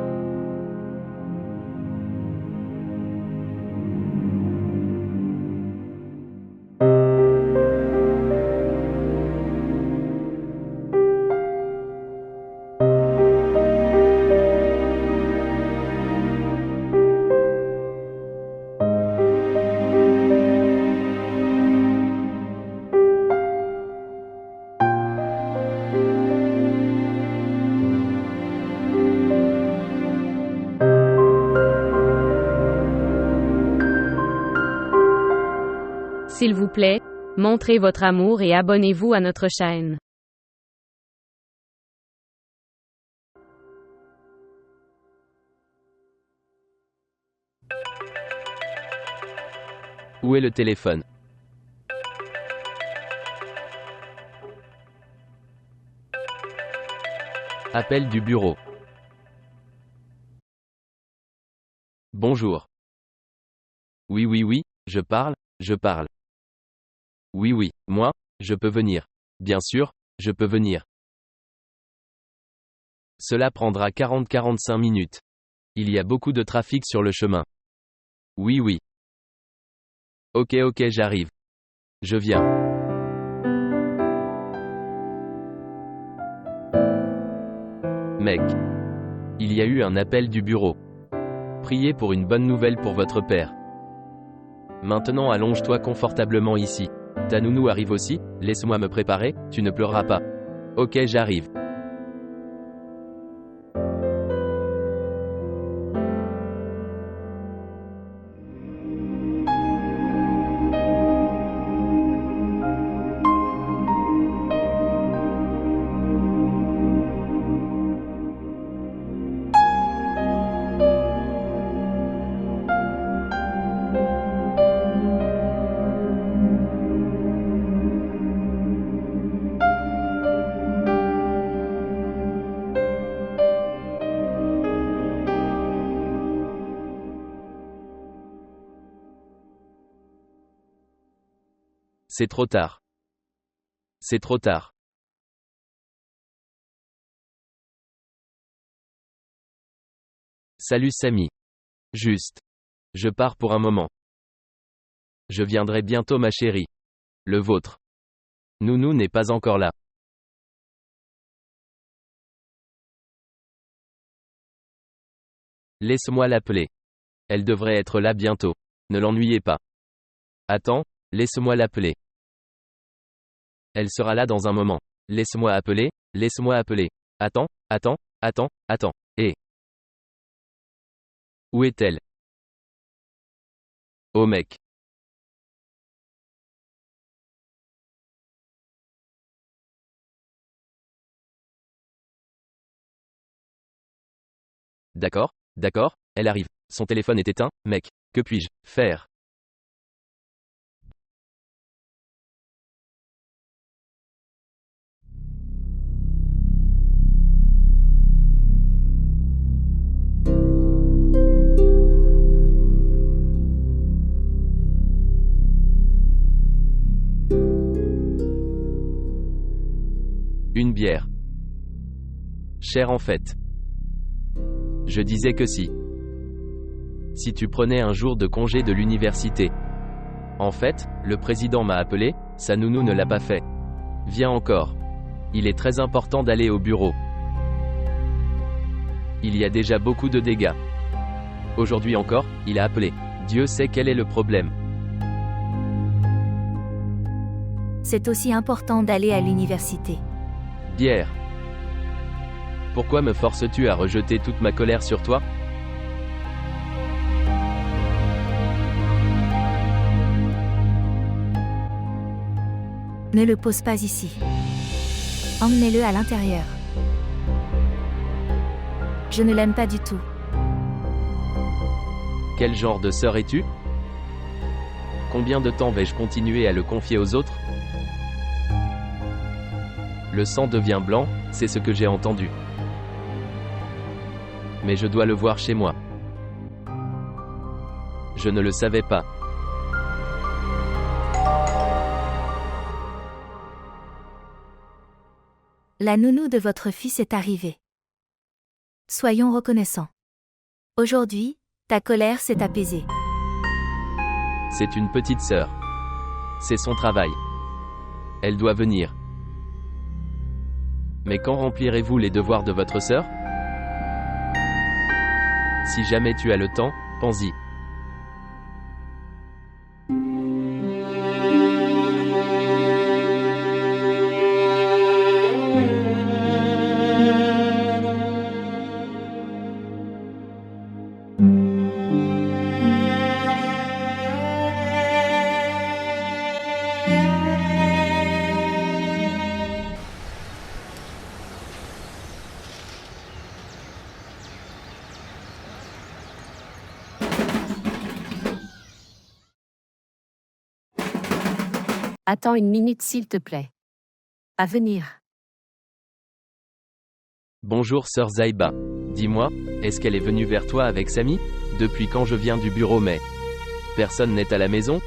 S'il vous plaît, montrez votre amour et abonnez-vous à notre chaîne. Où est le téléphone? Appel du bureau. Bonjour. Oui, je parle. Oui, moi, je peux venir. Bien sûr, je peux venir. Cela prendra 40-45 minutes. Il y a beaucoup de trafic sur le chemin. Oui. Ok, j'arrive. Je viens. Mec. Il y a eu un appel du bureau. Priez pour une bonne nouvelle pour votre père. Maintenant allonge-toi confortablement ici. Ta nounou arrive aussi, laisse-moi me préparer, tu ne pleureras pas. Ok, j'arrive. C'est trop tard. C'est trop tard. Salut Samy. Juste. Je pars pour un moment. Je viendrai bientôt ma chérie. Le vôtre. Nounou n'est pas encore là. Laisse-moi l'appeler. Elle devrait être là bientôt. Ne l'ennuyez pas. Attends, laisse-moi l'appeler. Elle sera là dans un moment. Laisse-moi appeler. Attends. Où est-elle? Oh mec. D'accord, elle arrive. Son téléphone est éteint, mec. Que puis-je faire? Une bière. Cher en fait. Je disais que si tu prenais un jour de congé de l'université. En fait, le président m'a appelé, sa nounou ne l'a pas fait. Viens encore. Il est très important d'aller au bureau. Il y a déjà beaucoup de dégâts. Aujourd'hui encore, il a appelé. Dieu sait quel est le problème. C'est aussi important d'aller à l'université. Bière. Pourquoi me forces-tu à rejeter toute ma colère sur toi? Ne le pose pas ici. Emmenez-le à l'intérieur. Je ne l'aime pas du tout. Quel genre de sœur es-tu? Combien de temps vais-je continuer à le confier aux autres? Le sang devient blanc, c'est ce que j'ai entendu. Mais je dois le voir chez moi. Je ne le savais pas. La nounou de votre fils est arrivée. Soyons reconnaissants. Aujourd'hui, ta colère s'est apaisée. C'est une petite sœur. C'est son travail. Elle doit venir. Mais quand remplirez-vous les devoirs de votre sœur? Si jamais tu as le temps, pense-y. Attends une minute s'il te plaît. À venir. Bonjour sœur Zaïba. Dis-moi, est-ce qu'elle est venue vers toi avec Samy? Depuis quand je viens du bureau mais personne n'est à la maison?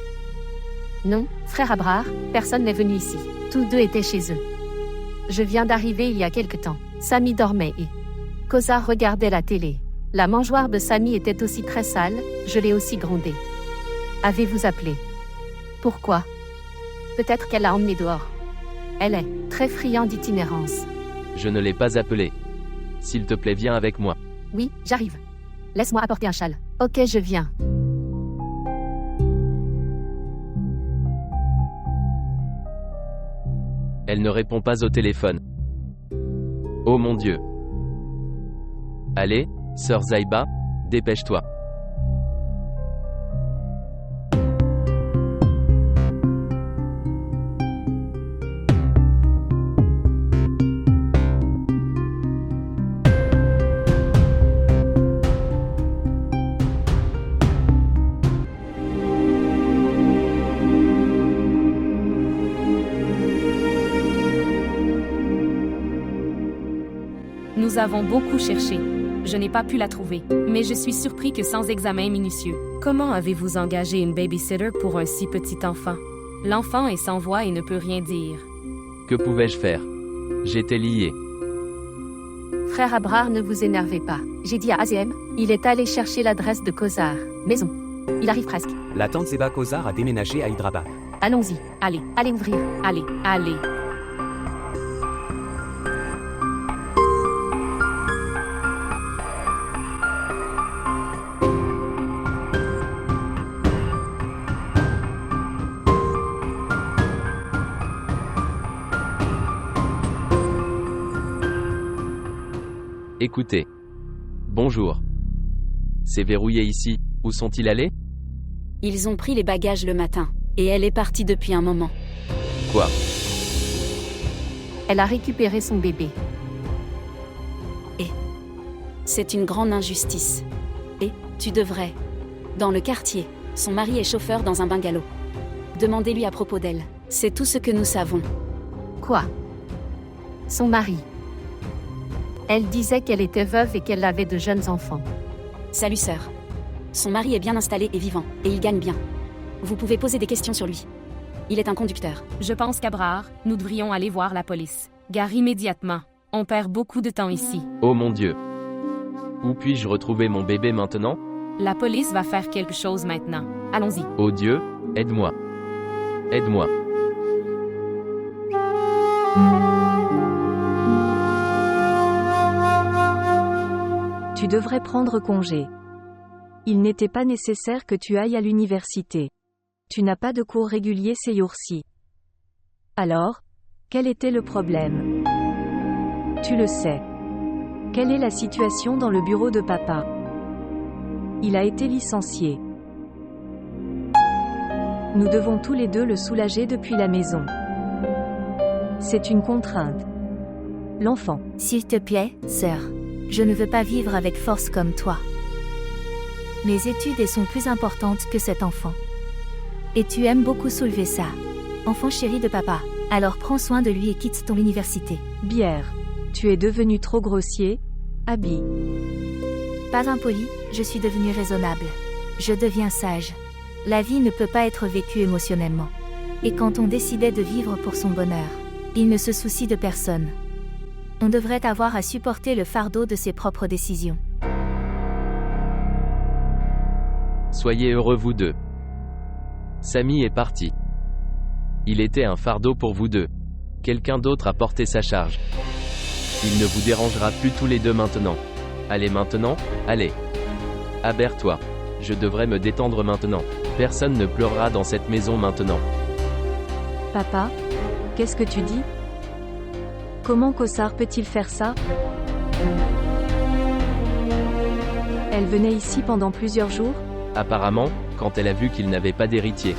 Non, frère Abrar, personne n'est venu ici. Tous deux étaient chez eux. Je viens d'arriver il y a quelque temps. Samy dormait et Kozar regardait la télé. La mangeoire de Samy était aussi très sale, je l'ai aussi grondée. Avez-vous appelé? Pourquoi? Peut-être qu'elle l'a emmené dehors. Elle est très friande d'itinérance. Je ne l'ai pas appelée. S'il te plaît, viens avec moi. Oui, j'arrive. Laisse-moi apporter un châle. Ok, je viens. Elle ne répond pas au téléphone. Oh mon Dieu. Allez, sœur Zaïba, dépêche-toi. Nous avons beaucoup cherché. Je n'ai pas pu la trouver, mais je suis surpris que sans examen minutieux. Comment avez-vous engagé une babysitter pour un si petit enfant? L'enfant est sans voix et ne peut rien dire. Que pouvais-je faire? J'étais lié. Frère Abrar, ne vous énervez pas. J'ai dit à Azem, il est allé chercher l'adresse de Kozar. Maison. Il arrive presque. La tante Zeba Kozar a déménagé à Hyderabad. Allons-y. Allez ouvrir. Allez. Écoutez. Bonjour. C'est verrouillé ici. Où sont-ils allés? Ils ont pris les bagages le matin. Et elle est partie depuis un moment. Quoi? Elle a récupéré son bébé. C'est une grande injustice. Et, tu devrais. Dans le quartier, son mari est chauffeur dans un bungalow. Demandez-lui à propos d'elle. C'est tout ce que nous savons. Quoi? Son mari. Elle disait qu'elle était veuve et qu'elle avait de jeunes enfants. Salut sœur. Son mari est bien installé et vivant, et il gagne bien. Vous pouvez poser des questions sur lui. Il est un conducteur. Je pense qu'Abrard, nous devrions aller voir la police. Gare immédiatement. On perd beaucoup de temps ici. Oh mon Dieu. Où puis-je retrouver mon bébé maintenant? La police va faire quelque chose maintenant. Allons-y. Oh Dieu, aide-moi. Aide-moi. Tu devrais prendre congé. Il n'était pas nécessaire que tu ailles à l'université. Tu n'as pas de cours réguliers ces jours-ci. Alors, quel était le problème? Tu le sais. Quelle est la situation dans le bureau de papa? Il a été licencié. Nous devons tous les deux le soulager depuis la maison. C'est une contrainte. L'enfant. S'il te plaît, sœur. Je ne veux pas vivre avec force comme toi. Mes études sont plus importantes que cet enfant. Et tu aimes beaucoup soulever ça. Enfant chéri de papa. Alors prends soin de lui et quitte ton université. Bière. Tu es devenu trop grossier, Abby. Pas impoli, je suis devenue raisonnable. Je deviens sage. La vie ne peut pas être vécue émotionnellement. Et quand on décidait de vivre pour son bonheur, il ne se soucie de personne. On devrait avoir à supporter le fardeau de ses propres décisions. Soyez heureux vous deux. Samy est parti. Il était un fardeau pour vous deux. Quelqu'un d'autre a porté sa charge. Il ne vous dérangera plus tous les deux maintenant. Allez maintenant, allez. Aberre-toi. Je devrais me détendre maintenant. Personne ne pleurera dans cette maison maintenant. Papa, qu'est-ce que tu dis? Comment Kossar peut-il faire ça? Elle venait ici pendant plusieurs jours? Apparemment, quand elle a vu qu'il n'avait pas d'héritier.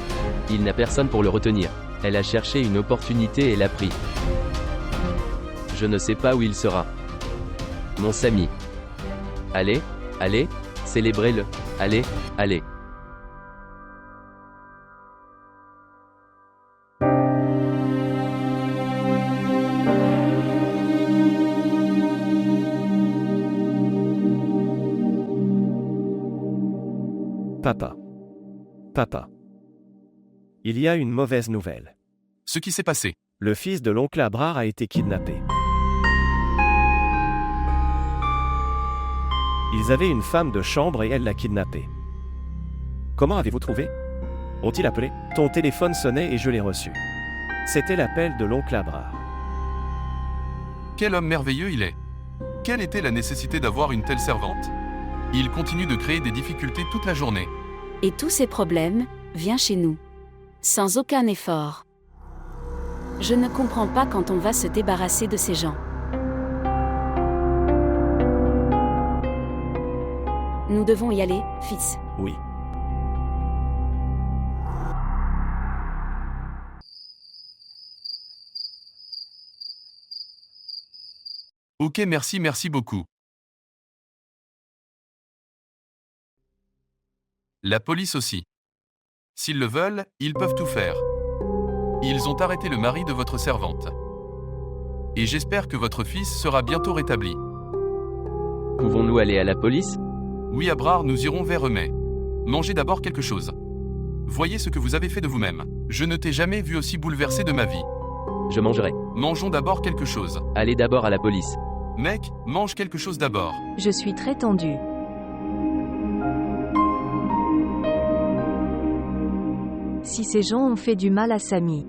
Il n'a personne pour le retenir. Elle a cherché une opportunité et l'a pris. Je ne sais pas où il sera. Mon Samy. Allez, allez, célébrez-le. Allez, allez. Papa. Papa. Il y a une mauvaise nouvelle. Ce qui s'est passé. Le fils de l'oncle Abrard a été kidnappé. Ils avaient une femme de chambre et elle l'a kidnappé. Comment avez-vous trouvé? Ont-ils appelé? Ton téléphone sonnait et je l'ai reçu. C'était l'appel de l'oncle Abrard. Quel homme merveilleux il est. Quelle était la nécessité d'avoir une telle servante? Il continue de créer des difficultés toute la journée. Et tous ces problèmes, viens chez nous. Sans aucun effort. Je ne comprends pas quand on va se débarrasser de ces gens. Nous devons y aller, fils. Oui. Ok, merci beaucoup. La police aussi. S'ils le veulent, ils peuvent tout faire. Ils ont arrêté le mari de votre servante. Et j'espère que votre fils sera bientôt rétabli. Pouvons-nous aller à la police? Oui, Abrard, nous irons vers eux, mais mangez d'abord quelque chose. Voyez ce que vous avez fait de vous-même. Je ne t'ai jamais vu aussi bouleversé de ma vie. Je mangerai. Mangeons d'abord quelque chose. Allez d'abord à la police. Mec, mange quelque chose d'abord. Je suis très tendue. Si ces gens ont fait du mal à Samy,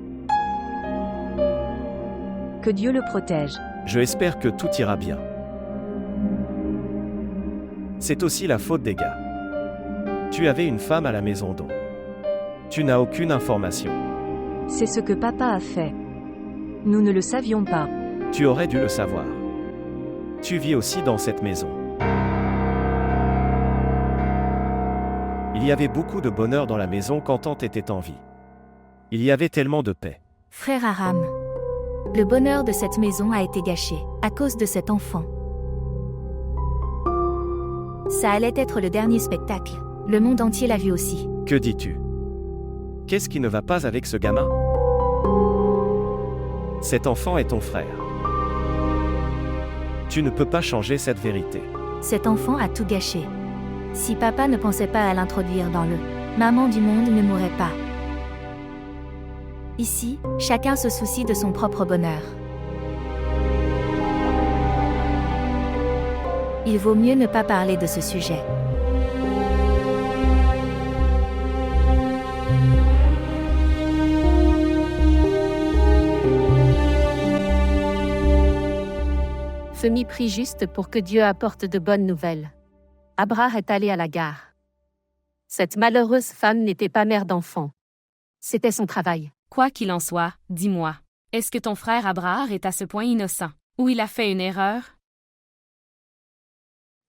que Dieu le protège. Je espère que tout ira bien. C'est aussi la faute des gars. Tu avais une femme à la maison dont tu n'as aucune information. C'est ce que papa a fait. Nous ne le savions pas. Tu aurais dû le savoir. Tu vis aussi dans cette maison. Il y avait beaucoup de bonheur dans la maison quand tante était en vie. Il y avait tellement de paix. Frère Aram. Le bonheur de cette maison a été gâché, à cause de cet enfant. Ça allait être le dernier spectacle. Le monde entier l'a vu aussi. Que dis-tu? Qu'est-ce qui ne va pas avec ce gamin? Cet enfant est ton frère. Tu ne peux pas changer cette vérité. Cet enfant a tout gâché. Si papa ne pensait pas à l'introduire dans le maman du monde ne mourrait pas. Ici, chacun se soucie de son propre bonheur. Il vaut mieux ne pas parler de ce sujet. Femi prie juste pour que Dieu apporte de bonnes nouvelles. Abraham est allé à la gare. Cette malheureuse femme n'était pas mère d'enfant. C'était son travail. Quoi qu'il en soit, dis-moi, est-ce que ton frère Abraham est à ce point innocent, ou il a fait une erreur?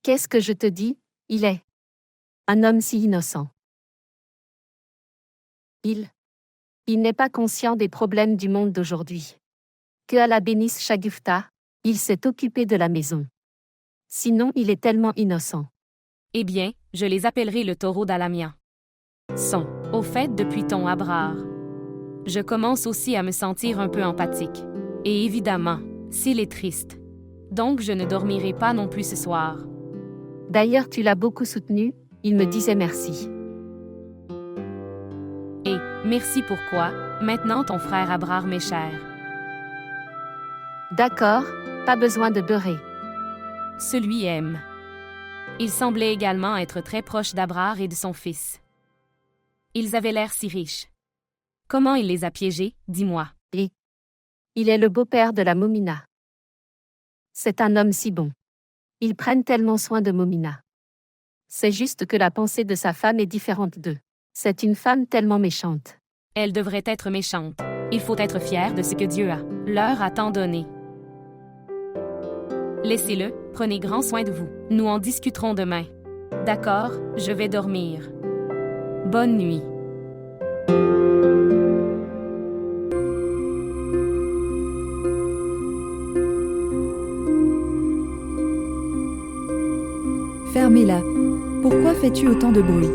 Qu'est-ce que je te dis? Il est un homme si innocent. Il n'est pas conscient des problèmes du monde d'aujourd'hui. Que Allah bénisse Shagufta, il s'est occupé de la maison. Sinon, il est tellement innocent. Eh bien, je les appellerai le taureau d'Alamian. Au fait, depuis ton Abraham. Je commence aussi à me sentir un peu empathique. Et évidemment, s'il est triste. Donc je ne dormirai pas non plus ce soir. D'ailleurs, tu l'as beaucoup soutenu, il me disait merci. Et, merci pourquoi, maintenant ton frère Abraham m'est cher. D'accord, pas besoin de beurrer. Celui aime. Il semblait également être très proche d'Abraham et de son fils. Ils avaient l'air si riches. Comment il les a piégés, dis-moi. Et il est le beau-père de la Momina. C'est un homme si bon. Ils prennent tellement soin de Momina. C'est juste que la pensée de sa femme est différente d'eux. C'est une femme tellement méchante. Elle devrait être méchante. Il faut être fier de ce que Dieu leur a tant donné. Laissez-le, prenez grand soin de vous. Nous en discuterons demain. D'accord, je vais dormir. Bonne nuit. Fermez-la. Pourquoi fais-tu autant de bruit?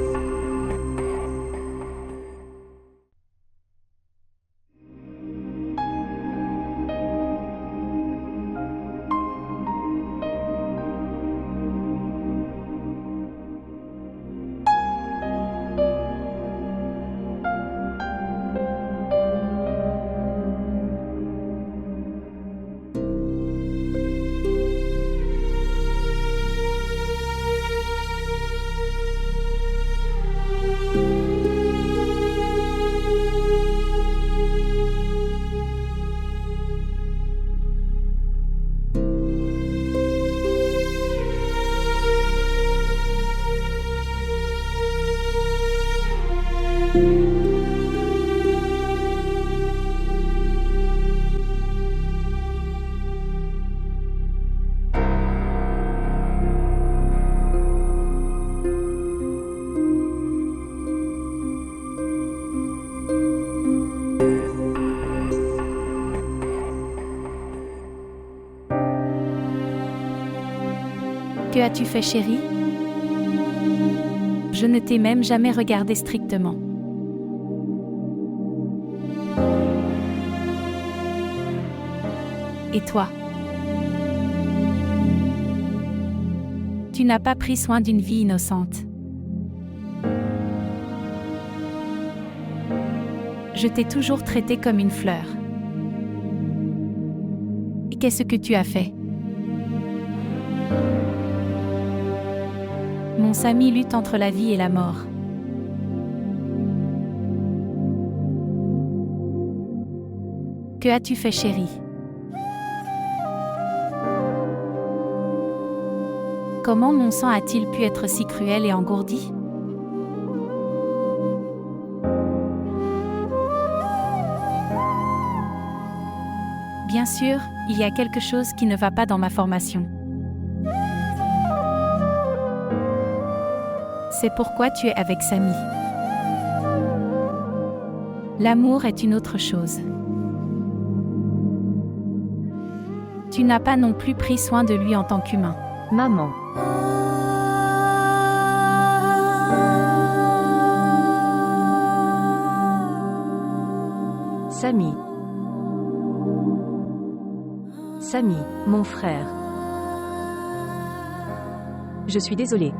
Que as-tu fait, chérie? Je ne t'ai même jamais regardé strictement. Et toi? Tu n'as pas pris soin d'une vie innocente. Je t'ai toujours traitée comme une fleur. Et qu'est-ce que tu as fait? Mon Sami lutte entre la vie et la mort. Que as-tu fait, chérie? Comment mon sang a-t-il pu être si cruel et engourdi? Bien sûr, il y a quelque chose qui ne va pas dans ma formation. C'est pourquoi tu es avec Samy. L'amour est une autre chose. Tu n'as pas non plus pris soin de lui en tant qu'humain. Maman. Samy. Samy, mon frère. Je suis désolée.